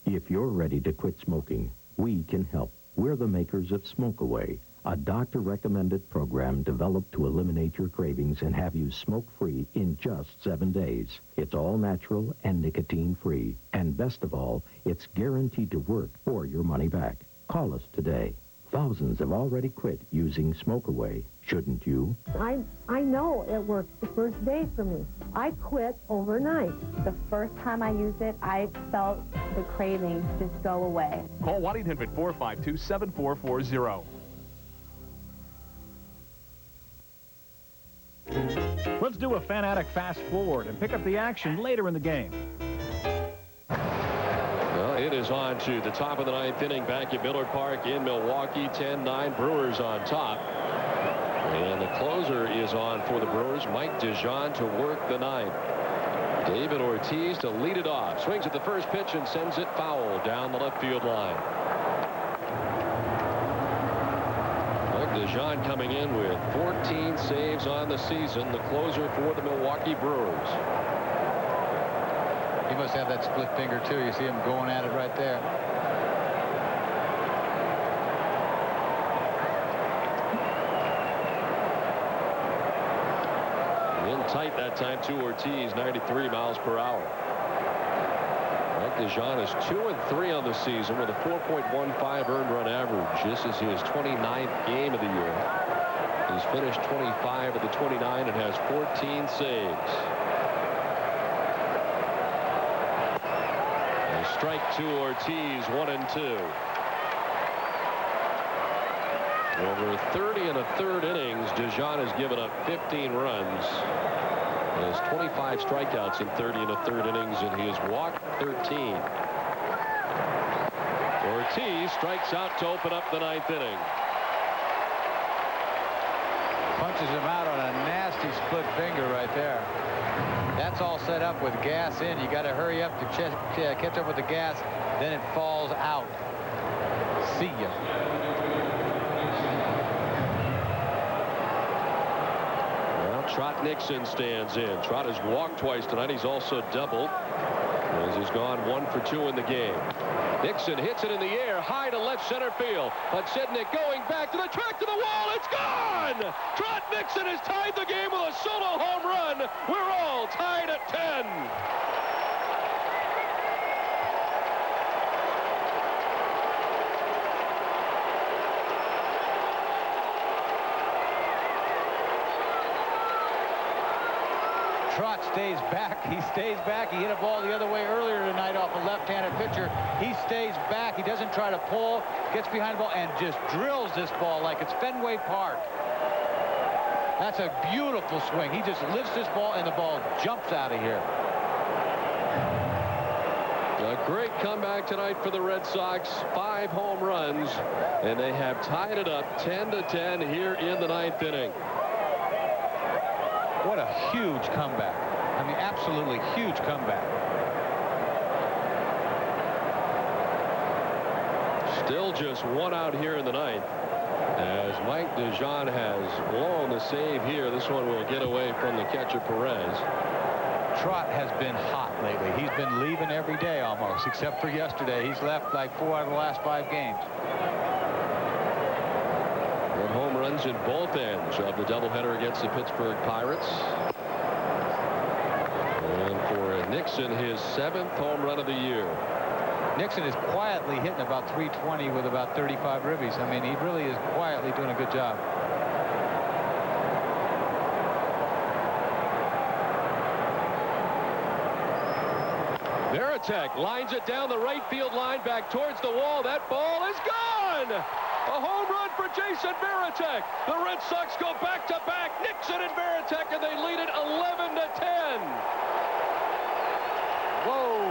If you're ready to quit smoking, we can help. We're the makers of Smoke Away, a doctor-recommended program developed to eliminate your cravings and have you smoke-free in just 7 days. It's all natural and nicotine-free. And best of all, it's guaranteed to work or your money back. Call us today. Thousands have already quit using Smoke Away. Shouldn't you? I know it worked the first day for me. I quit overnight. The first time I used it, I felt the cravings just go away. Call 1-800-452-7440. Let's do a Fanatic fast forward and pick up the action later in the game. Well, it is on to the top of the 9th inning back at Millar Park in Milwaukee. 10-9, Brewers on top. And the closer is on for the Brewers, Mike DeJean, to work the ninth. David Ortiz to lead it off. Swings at the first pitch and sends it foul down the left field line. Mike DeJean coming in with 14 saves on the season, the closer for the Milwaukee Brewers. He must have that split finger too. You see him going at it right there. In tight that time to Ortiz, 93 miles per hour. Mike DeJean is 2-3 on the season with a 4.15 earned run average. This is his 29th game of the year. He's finished 25 of the 29 and has 14 saves. And strike to Ortiz, 1-2. Over 30 1/3 innings, DeJean has given up 15 runs. He has 25 strikeouts in 30 1/3 innings, and he has walked 13. Ortiz strikes out to open up the ninth inning. Punches him out on a nasty split finger right there. That's all set up with gas in. You got to hurry up to catch up with the gas. Then it falls out. See ya. Trot Nixon stands in. Trot has walked twice tonight. He's also doubled as he's gone 1 for 2 in the game. Nixon hits it in the air high to left center field, but Sidnick going back to the track to the wall. It's gone. Trot Nixon has tied the game with a solo home run. We're all tied at 10. Trot stays back. He stays back. He hit a ball the other way earlier tonight off a left-handed pitcher. He stays back. He doesn't try to pull. Gets behind the ball and just drills this ball like it's Fenway Park. That's a beautiful swing. He just lifts this ball and the ball jumps out of here. A great comeback tonight for the Red Sox. 5 home runs, and they have tied it up 10-10 here in the ninth inning. What a huge comeback. I mean, absolutely huge comeback. Still just 1 out here in the ninth, as Mike DeJean has blown the save here. This one will get away from the catcher, Perez. Trot has been hot lately. He's been leaving every day almost, except for yesterday. He's left like 4 out of the last 5 games. Home runs in both ends of the doubleheader against the Pittsburgh Pirates. And for Nixon, his 7th home run of the year. Nixon is quietly hitting about 320 with about 35 ribbies. I mean, he really is quietly doing a good job. Veritek lines it down the right field line back towards the wall. That ball is gone. A home run for Jason Veritek. The Red Sox go back-to-back. Nixon and Veritek, and they lead it 11-10. Whoa.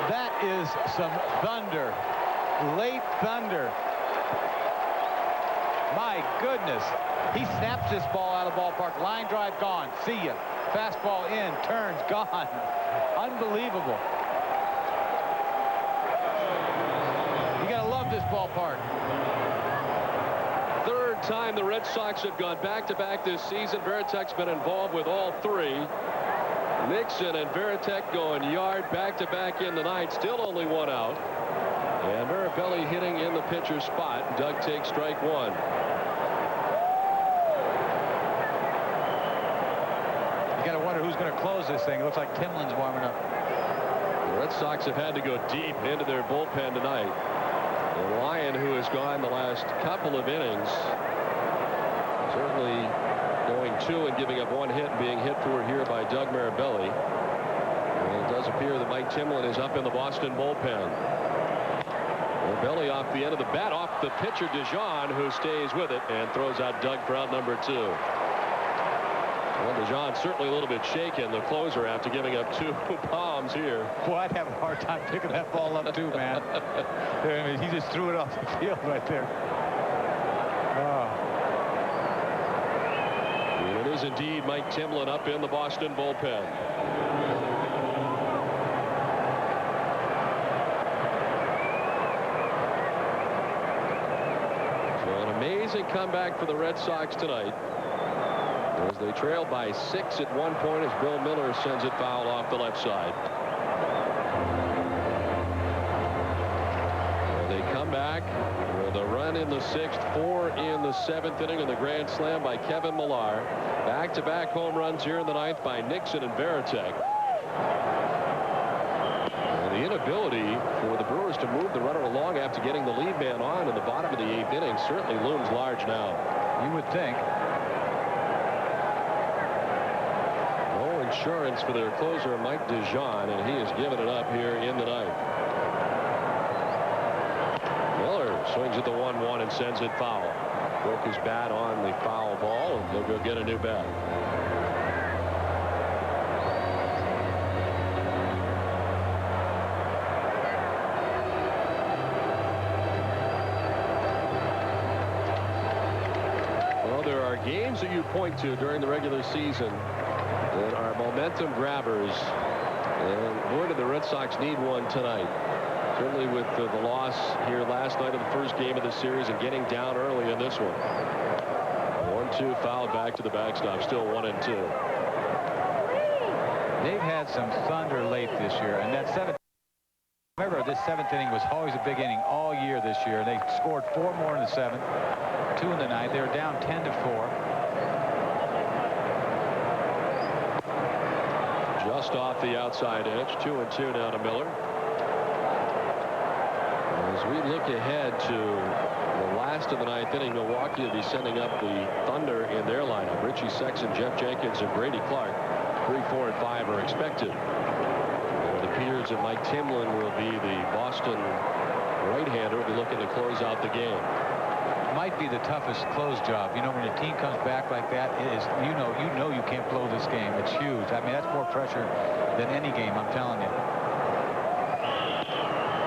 That is some thunder. Late thunder. My goodness. He snaps this ball out of the ballpark. Line drive gone. See ya. Fastball in. Turns gone. Unbelievable. You gotta love this ballpark. Third time the Red Sox have gone back-to-back this season. Veritek's been involved with all 3. Nixon and Veritek going yard back-to-back in the ninth. Still only 1 out. And Mirabelli hitting in the pitcher's spot. Doug takes strike 1. You got to wonder who's going to close this thing. It looks like Timlin's warming up. The Red Sox have had to go deep into their bullpen tonight. The Lion, who has gone the last couple of innings, certainly going 2 and giving up 1 hit and being hit for here by Doug Mirabelli. And it does appear that Mike Timlin is up in the Boston bullpen. Mirabelli off the end of the bat, off the pitcher DeJean, who stays with it and throws out Doug for out number 2. Well, DeJean certainly a little bit shaken, the closer, after giving up 2 bombs here. Boy, I'd have a hard time picking that ball up too, man. I mean, he just threw it off the field right there. And it is indeed Mike Timlin up in the Boston bullpen. Amazing comeback for the Red Sox tonight, as they trailed by 6 at one point, as Bill Millar sends it foul off the left side. They come back with a run in the 6th, 4 in the 7th inning, and the grand slam by Kevin Millar. Back-to-back home runs here in the 9th by Nixon and Varitek. The inability for the Brewers to move the runner along after getting the lead man on in the bottom of the 8th inning certainly looms large now. You would think. No insurance for their closer, Mike DeJean, and he has given it up here in the 9th. Miller swings at the 1-1 and sends it foul. Broke his bat on the foul ball, and they'll go get a new bat. Games that you point to during the regular season that are momentum grabbers, and boy, did the Red Sox need one tonight. Certainly with the loss here last night of the first game of the series and getting down early in this one. 1-2 foul back to the backstop, still 1-2. They've had some thunder late this year, and that 7th. Remember, this 7th inning was always a big inning all year this year. They scored 4 more in the 7th, 2 in the 9th. They were down 10-4. Just off the outside edge, 2-2 now to Miller. As we look ahead to the last of the 9th inning, Milwaukee will be sending up the Thunder in their lineup. Richie Sexson, Jeff Jenkins, and Brady Clark. 3, 4, and 5 are expected. It appears that Mike Timlin will be the Boston right-hander, will be looking to close out the game. Might be the toughest close job. You know, when your team comes back like that, it is, you know you can't blow this game. It's huge. I mean, that's more pressure than any game, I'm telling you.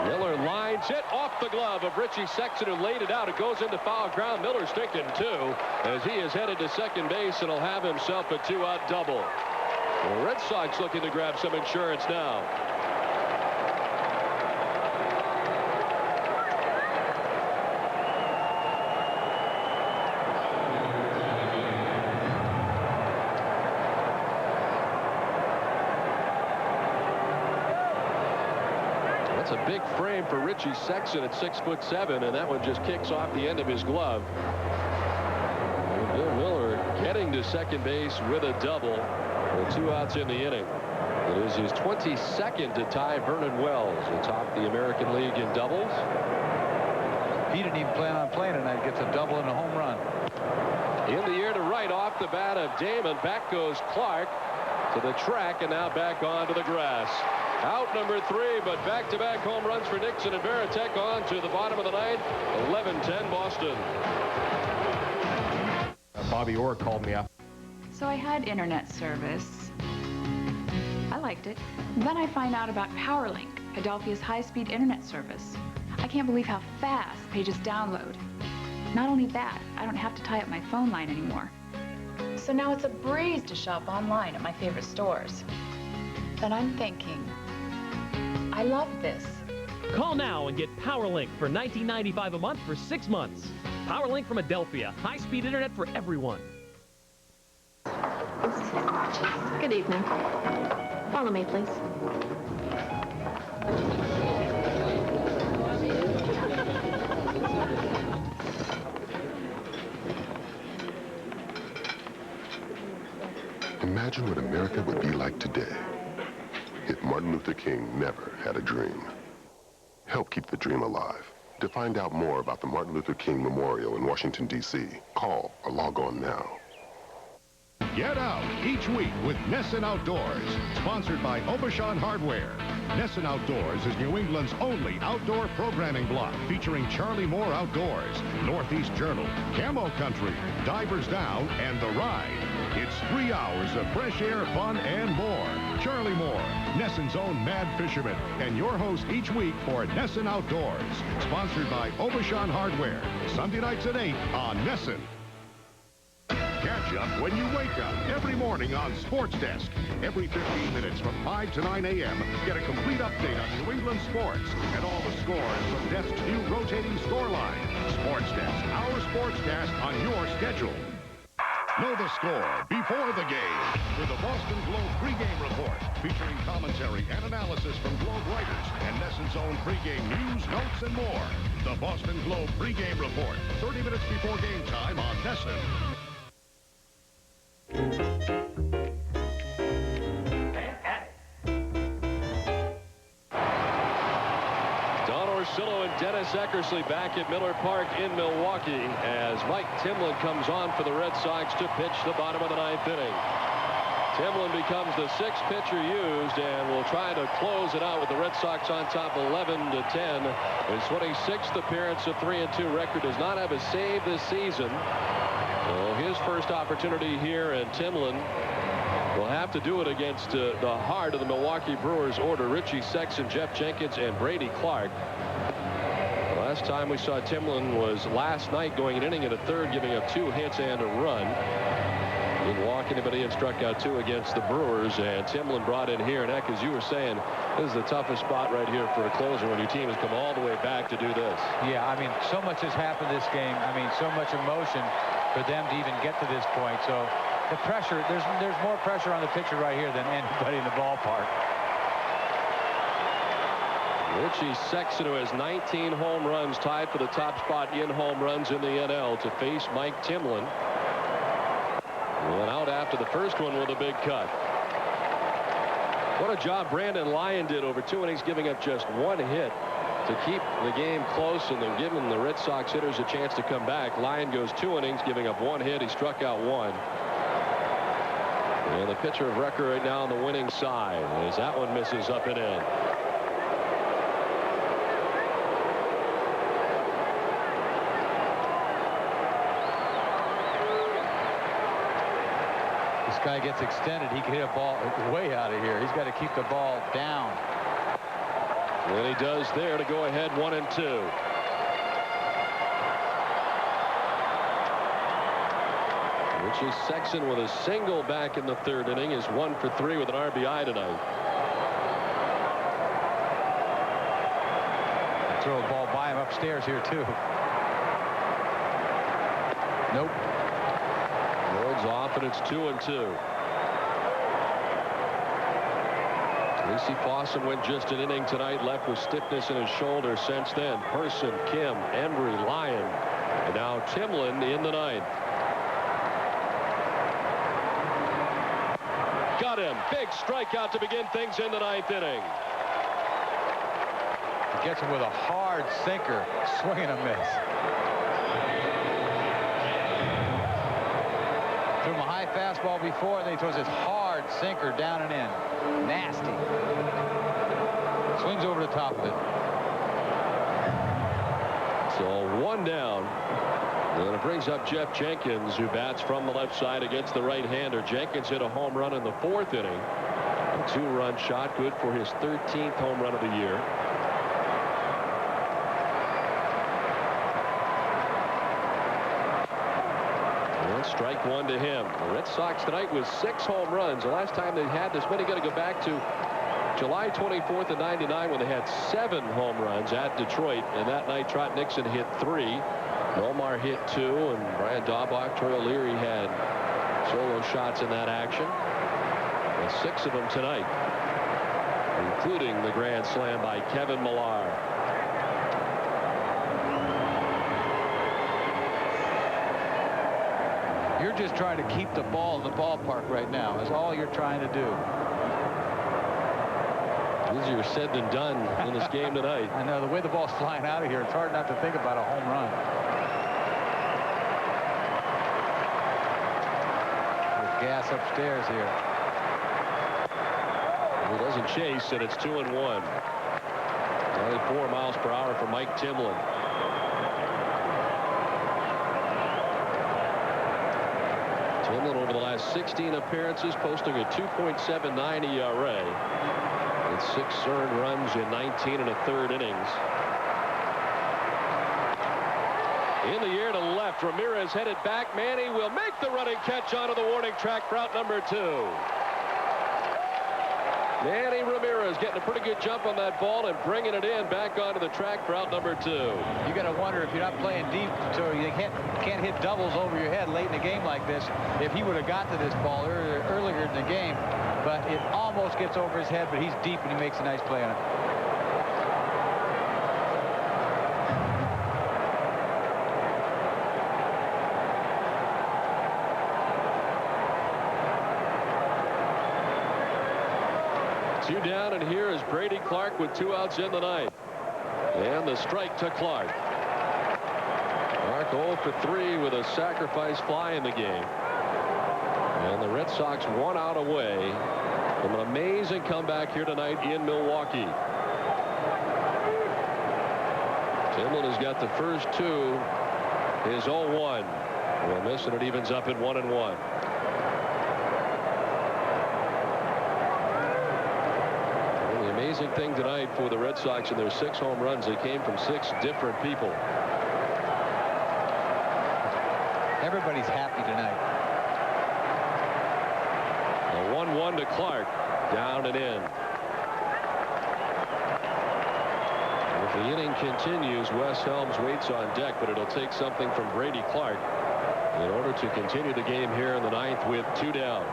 Miller lines it off the glove of Richie Sexson, who laid it out. It goes into foul ground. Miller's thinking 2 as he is headed to second base, and he'll have himself a 2-out double. The Red Sox looking to grab some insurance now. That's a big frame for Richie Sexson at 6'7", and that one just kicks off the end of his glove. And Bill Millar getting to second base with a double. With 2 outs in the inning. It is his 22nd to tie Vernon Wells atop the American League in doubles. He didn't even plan on playing tonight. Gets a double and a home run. In the air to right off the bat of Damon. Back goes Clark to the track, and now back onto the grass. Out number 3, but back-to-back home runs for Nixon and Varitek on to the bottom of the 9th. 11-10 Boston. Bobby Orr called me up. So I had internet service. I liked it. Then I find out about PowerLink, Adelphia's high-speed internet service. I can't believe how fast pages download. Not only that, I don't have to tie up my phone line anymore. So now it's a breeze to shop online at my favorite stores. Then I'm thinking, I love this. Call now and get PowerLink for $19.95 a month for 6 months. PowerLink from Adelphia, high-speed internet for everyone. Good evening. Follow me, please. Imagine what America would be like today if Martin Luther King never had a dream. Help keep the dream alive. To find out more about the Martin Luther King Memorial in Washington, D.C., call or log on now. Get out each week with Nesson Outdoors, sponsored by Obashan Hardware. Nesson Outdoors is New England's only outdoor programming block featuring Charlie Moore Outdoors, Northeast Journal, Camo Country, Divers Down, and The Ride. It's 3 hours of fresh air, fun, and more. Charlie Moore, Nesson's own Mad Fisherman, and your host each week for Nesson Outdoors. Sponsored by Obashan Hardware. Sunday nights at 8 on Nesson. Catch up when you wake up every morning on Sports Desk. Every 15 minutes from 5 to 9 a.m., get a complete update on New England sports and all the scores from Desk's new rotating scoreline. Sports Desk, our sportscast on your schedule. Know the score before the game with the Boston Globe pregame report featuring commentary and analysis from Globe writers and Nesson's own pregame news, notes, and more. The Boston Globe pregame report, 30 minutes before game time on Nesson. Orsillo and Dennis Eckersley back at Millar Park in Milwaukee as Mike Timlin comes on for the Red Sox to pitch the bottom of the 9th inning. Timlin becomes the 6th pitcher used and will try to close it out with the Red Sox on top 11-10. His 26th appearance, a 3-2 record, does not have a save this season. So his first opportunity here, and Timlin will have to do it against the heart of the Milwaukee Brewers order, Richie Sexson, Jeff Jenkins, and Brady Clark. Last time we saw Timlin was last night, going an inning and a third, giving up 2 hits and a run. Didn't walk anybody and struck out 2 against the Brewers, and Timlin brought in here. And Eck, as you were saying, this is the toughest spot right here for a closer when your team has come all the way back to do this. Yeah, I mean, so much has happened this game. I mean, so much emotion for them to even get to this point. So the pressure, there's more pressure on the pitcher right here than anybody in the ballpark. Richie Sexson, who has 19 home runs, tied for the top spot in home runs in the NL, to face Mike Timlin. Went out after the first one with a big cut. What a job Brandon Lyon did over 2 innings, giving up just 1 hit to keep the game close and then giving the Red Sox hitters a chance to come back. Lyon goes 2 innings, giving up 1 hit. He struck out 1. And the pitcher of record right now on the winning side, as that one misses up and in. This guy gets extended, he can hit a ball way out of here. He's got to keep the ball down. And he does there to go ahead 1-2. Richie Sexson with a single back in the 3rd inning is 1 for 3 with an RBI tonight. Throw a ball by him upstairs here too. Nope. Ward's off, and it's 2-2. Casey Fossum went just an inning tonight, left with stiffness in his shoulder since then. Person, Kim, Embry, Lyon, and now Timlin in the 9th. Got him. Big strikeout to begin things in the 9th inning. He gets him with a hard sinker. Swing and a miss. Threw him a high fastball before, and then he throws his hard sinker down and in. Nasty. Swings over the top of it. So 1 down. And it brings up Jeff Jenkins, who bats from the left side against the right-hander. Jenkins hit a home run in the 4th inning. A 2-run shot, good for his 13th home run of the year. And strike 1 to him. The Red Sox tonight with 6 home runs. The last time they had this many, got to go back to July 24th of '99 when they had 7 home runs at Detroit. And that night, Trot Nixon hit 3. Millar hit 2, and Brian Daubach, Troy O'Leary had solo shots in that action. And 6 of them tonight, including the grand slam by Kevin Millar. You're just trying to keep the ball in the ballpark right now. That's all you're trying to do. Easier said than done in this game tonight. I know, the way the ball's flying out of here, it's hard not to think about a home run. There's gas upstairs here. He doesn't chase, and it's 2-1. 94 miles per hour for Mike Timlin. Timlin over the last 16 appearances posting a 2.79 ERA. With 6 earned runs in 19 1/3 innings. In the air to left. Ramirez headed back. Manny will make the running catch onto the warning track for out number 2. Manny Ramirez getting a pretty good jump on that ball and bringing it in back onto the track for out number 2. You got to wonder if you're not playing deep, so you can't hit doubles over your head late in a game like this. If he would have got to this ball earlier in the game, but it almost gets over his head, but he's deep and he makes a nice play on it. Two down, and here is Brady Clark with 2 outs in the ninth. And the strike to Clark. Clark 0 for 3 with a sacrifice fly in the game. And the Red Sox 1 out away from an amazing comeback here tonight in Milwaukee. Timlin has got the first 2. His 0-1. Will miss, and it evens up at 1-1. Amazing thing tonight for the Red Sox in their 6 home runs. They came from 6 different people. Everybody's happy tonight. A 1-1 to Clark. Down and in. If the inning continues, Wes Helms waits on deck, but it'll take something from Brady Clark in order to continue the game here in the ninth with 2 down.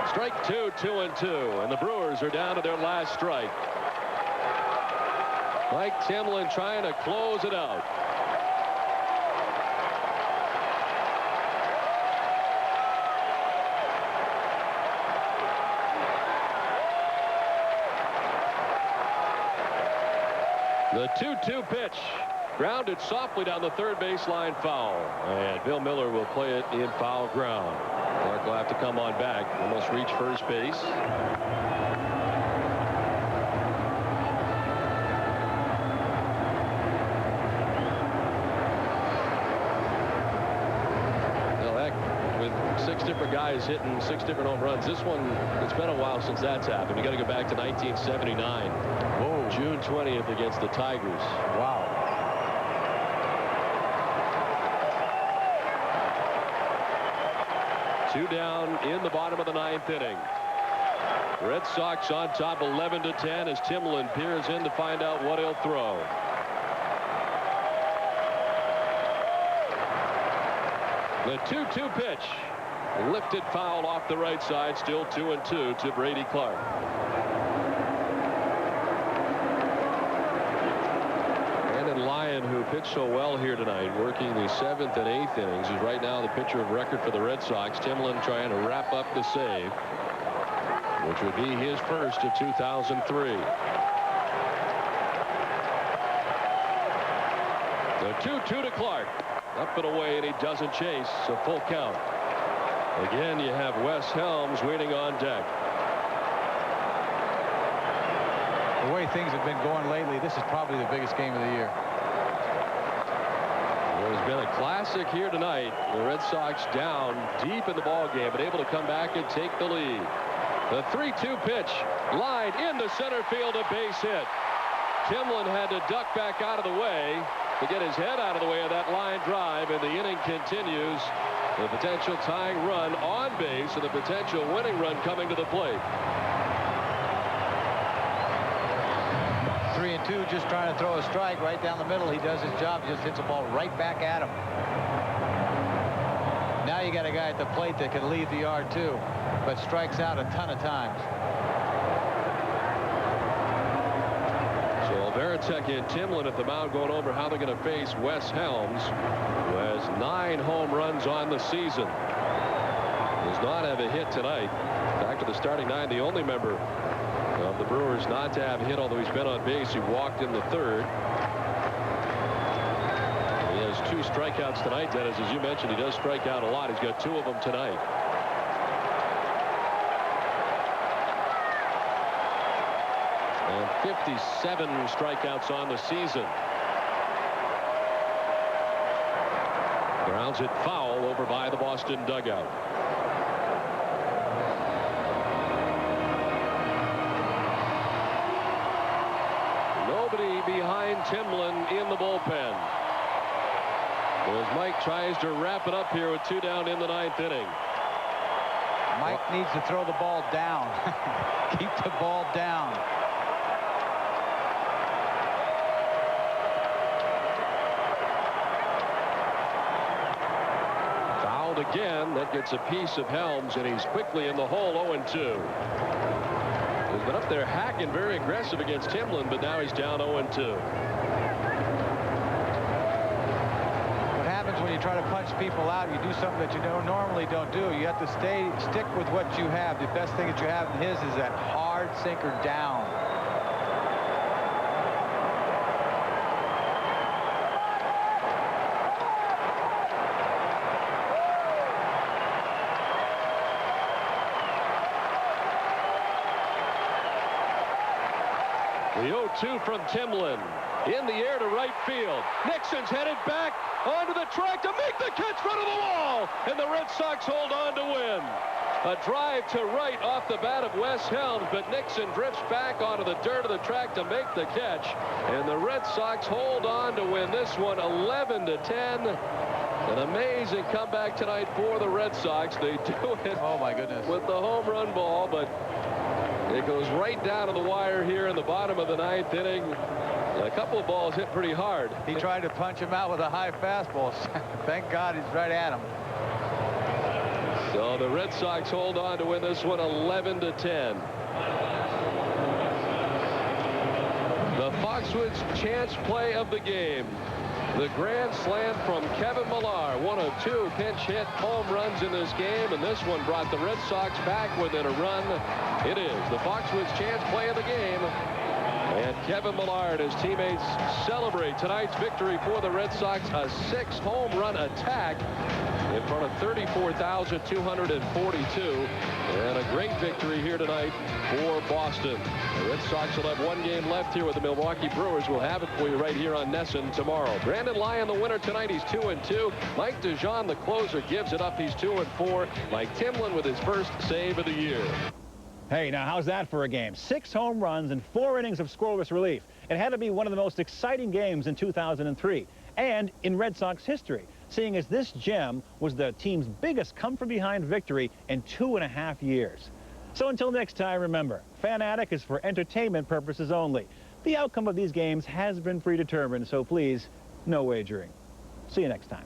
Strike 2, 2-2, and the Brewers are down to their last strike. Mike Timlin trying to close it out. The 2-2 pitch. Grounded softly down the third baseline, foul. And Bill Millar will play it in foul ground. Clark will have to come on back. Almost reach first base. Well, heck, with 6 different guys hitting 6 different home runs, this one, it's been a while since that's happened. You got to go back to 1979. Whoa. June 20th against the Tigers. Wow. Two down in the bottom of the 9th inning. Red Sox on top 11-10 as Timlin peers in to find out what he'll throw. The 2-2 pitch. Lifted foul off the right side. Still 2-2 to Brady Clark. Lyon, who pitched so well here tonight, working the 7th and 8th innings, is right now the pitcher of record for the Red Sox. Timlin trying to wrap up the save, which would be his first of 2003. The 2-2 to Clark. Up and away, and he doesn't chase. A full count. Again, you have Wes Helms waiting on deck. The way things have been going lately, this is probably the biggest game of the year. There's been a classic here tonight. The Red Sox down deep in the ball game, but able to come back and take the lead. The 3-2 pitch, line into center field, a base hit. Timlin had to duck back out of the way to get his head out of the way of that line drive, and the inning continues. The potential tying run on base and the potential winning run coming to the plate. 3-2, just trying to throw a strike right down the middle. He does his job, just hits the ball right back at him. Now you got a guy at the plate that can leave the yard too, but strikes out a ton of times. So Veritek and Timlin at the mound going over how they're going to face Wes Helms, who has 9 home runs on the season. Does not have a hit tonight. Back to the starting 9, the only member of the Brewers not to have a hit, although he's been on base. He walked in the 3rd. He has 2 strikeouts tonight, Dennis. As you mentioned, he does strike out a lot. He's got 2 of them tonight. And 57 strikeouts on the season. Grounds it foul over by the Boston dugout. Nobody behind Timlin in the bullpen. As Mike tries to wrap it up here with 2 down in the 9th inning. Mike needs to throw the ball down. Keep the ball down. Fouled again. That gets a piece of Helms, and he's quickly in the hole. 0-2. He's been up there hacking very aggressive against Timlin, but now he's down 0-2. When you try to punch people out, you do something that you normally don't do. You have to stick with what you have. The best thing that you have in his is that hard sinker down. The 0-2 from Timlin. In the air to right field. Nixon's headed back onto the track to make the catch front of the wall. And the Red Sox hold on to win. A drive to right off the bat of Wes Helms, but Nixon drifts back onto the dirt of the track to make the catch. And the Red Sox hold on to win this one 11-10. An amazing comeback tonight for the Red Sox. They do it. Oh my goodness. With the home run ball, but it goes right down to the wire here in the bottom of the 9th inning. A couple of balls hit pretty hard. He tried to punch him out with a high fastball. Thank God he's right at him. So the Red Sox hold on to win this one 11-10. The Foxwoods chance play of the game. The grand slam from Kevin Millar. 1 of 2 pinch hit home runs in this game, and this one brought the Red Sox back within a run. It is the Foxwoods chance play of the game. And Kevin Millar and his teammates celebrate tonight's victory for the Red Sox. A 6-home run attack in front of 34,242. And a great victory here tonight for Boston. The Red Sox will have 1 game left here with the Milwaukee Brewers. We'll have it for you right here on NESN tomorrow. Brandon Lyon, the winner tonight. He's 2-2. Mike DeJean, the closer, gives it up. He's 2-4. Mike Timlin with his first save of the year. Hey, now how's that for a game? 6 home runs and 4 innings of scoreless relief. It had to be one of the most exciting games in 2003 and in Red Sox history, seeing as this gem was the team's biggest come-from-behind victory in 2.5 years. So until next time, remember, Fan Attic is for entertainment purposes only. The outcome of these games has been predetermined, so please, no wagering. See you next time.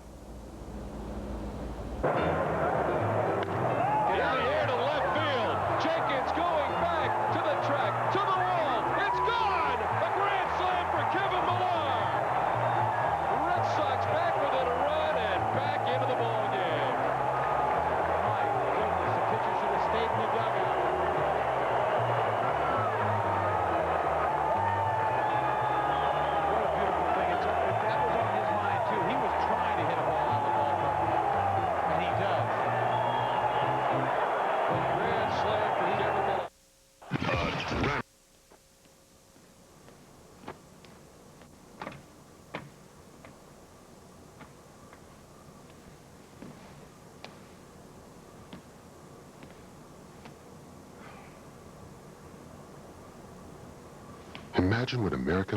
Imagine what America...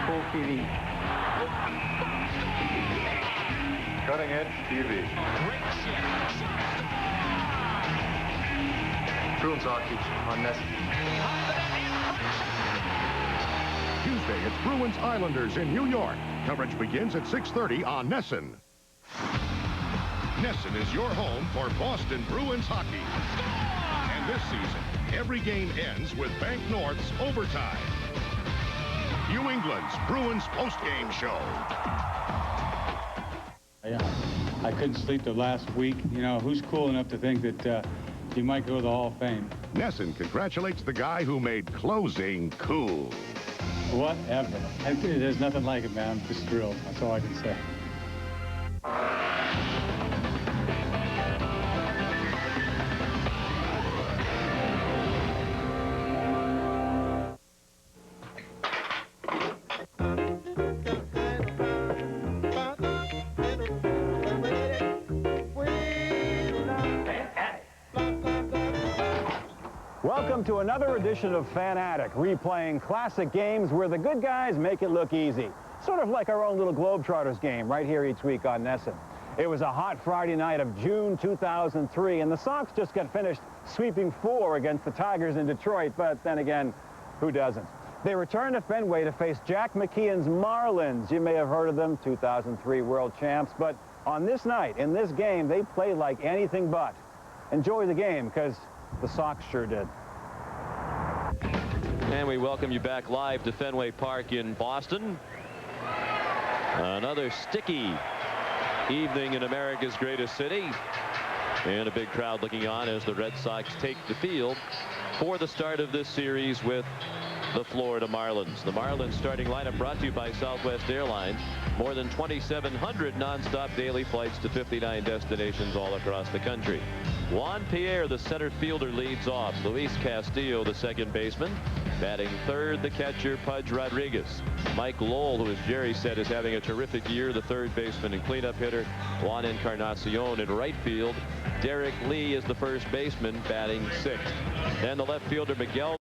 Full TV. Cutting edge TV. Bruins hockey on NESN. Tuesday, it's Bruins Islanders in New York. Coverage begins at 6:30 on NESN. NESN is your home for Boston Bruins hockey. And this season, every game ends with Bank North's Overtime. New England's Bruins postgame show. Yeah, I couldn't sleep the last week. You know, who's cool enough to think that he might go to the Hall of Fame? NESN congratulates the guy who made closing cool. Whatever. There's nothing like it, man. I'm just thrilled. That's all I can say. Welcome to another edition of Fanatic, replaying classic games where the good guys make it look easy. Sort of like our own little Globetrotters game right here each week on NESN. It was a hot Friday night of June 2003, and the Sox just got finished sweeping 4 against the Tigers in Detroit, but then again, who doesn't? They returned to Fenway to face Jack McKeon's Marlins. You may have heard of them, 2003 world champs, but on this night, in this game, they played like anything but. Enjoy the game, because the Sox sure did. And we welcome you back live to Fenway Park in Boston. Another sticky evening in America's greatest city. And a big crowd looking on as the Red Sox take the field for the start of this series with the Florida Marlins. The Marlins starting lineup brought to you by Southwest Airlines. More than 2,700 nonstop daily flights to 59 destinations all across the country. Juan Pierre, the center fielder, leads off. Luis Castillo, the second baseman. Batting third, the catcher, Pudge Rodriguez. Mike Lowell, who, as Jerry said, is having a terrific year, the third baseman and cleanup hitter. Juan Encarnacion in right field. Derek Lee is the first baseman, batting sixth. And the left fielder, Miguel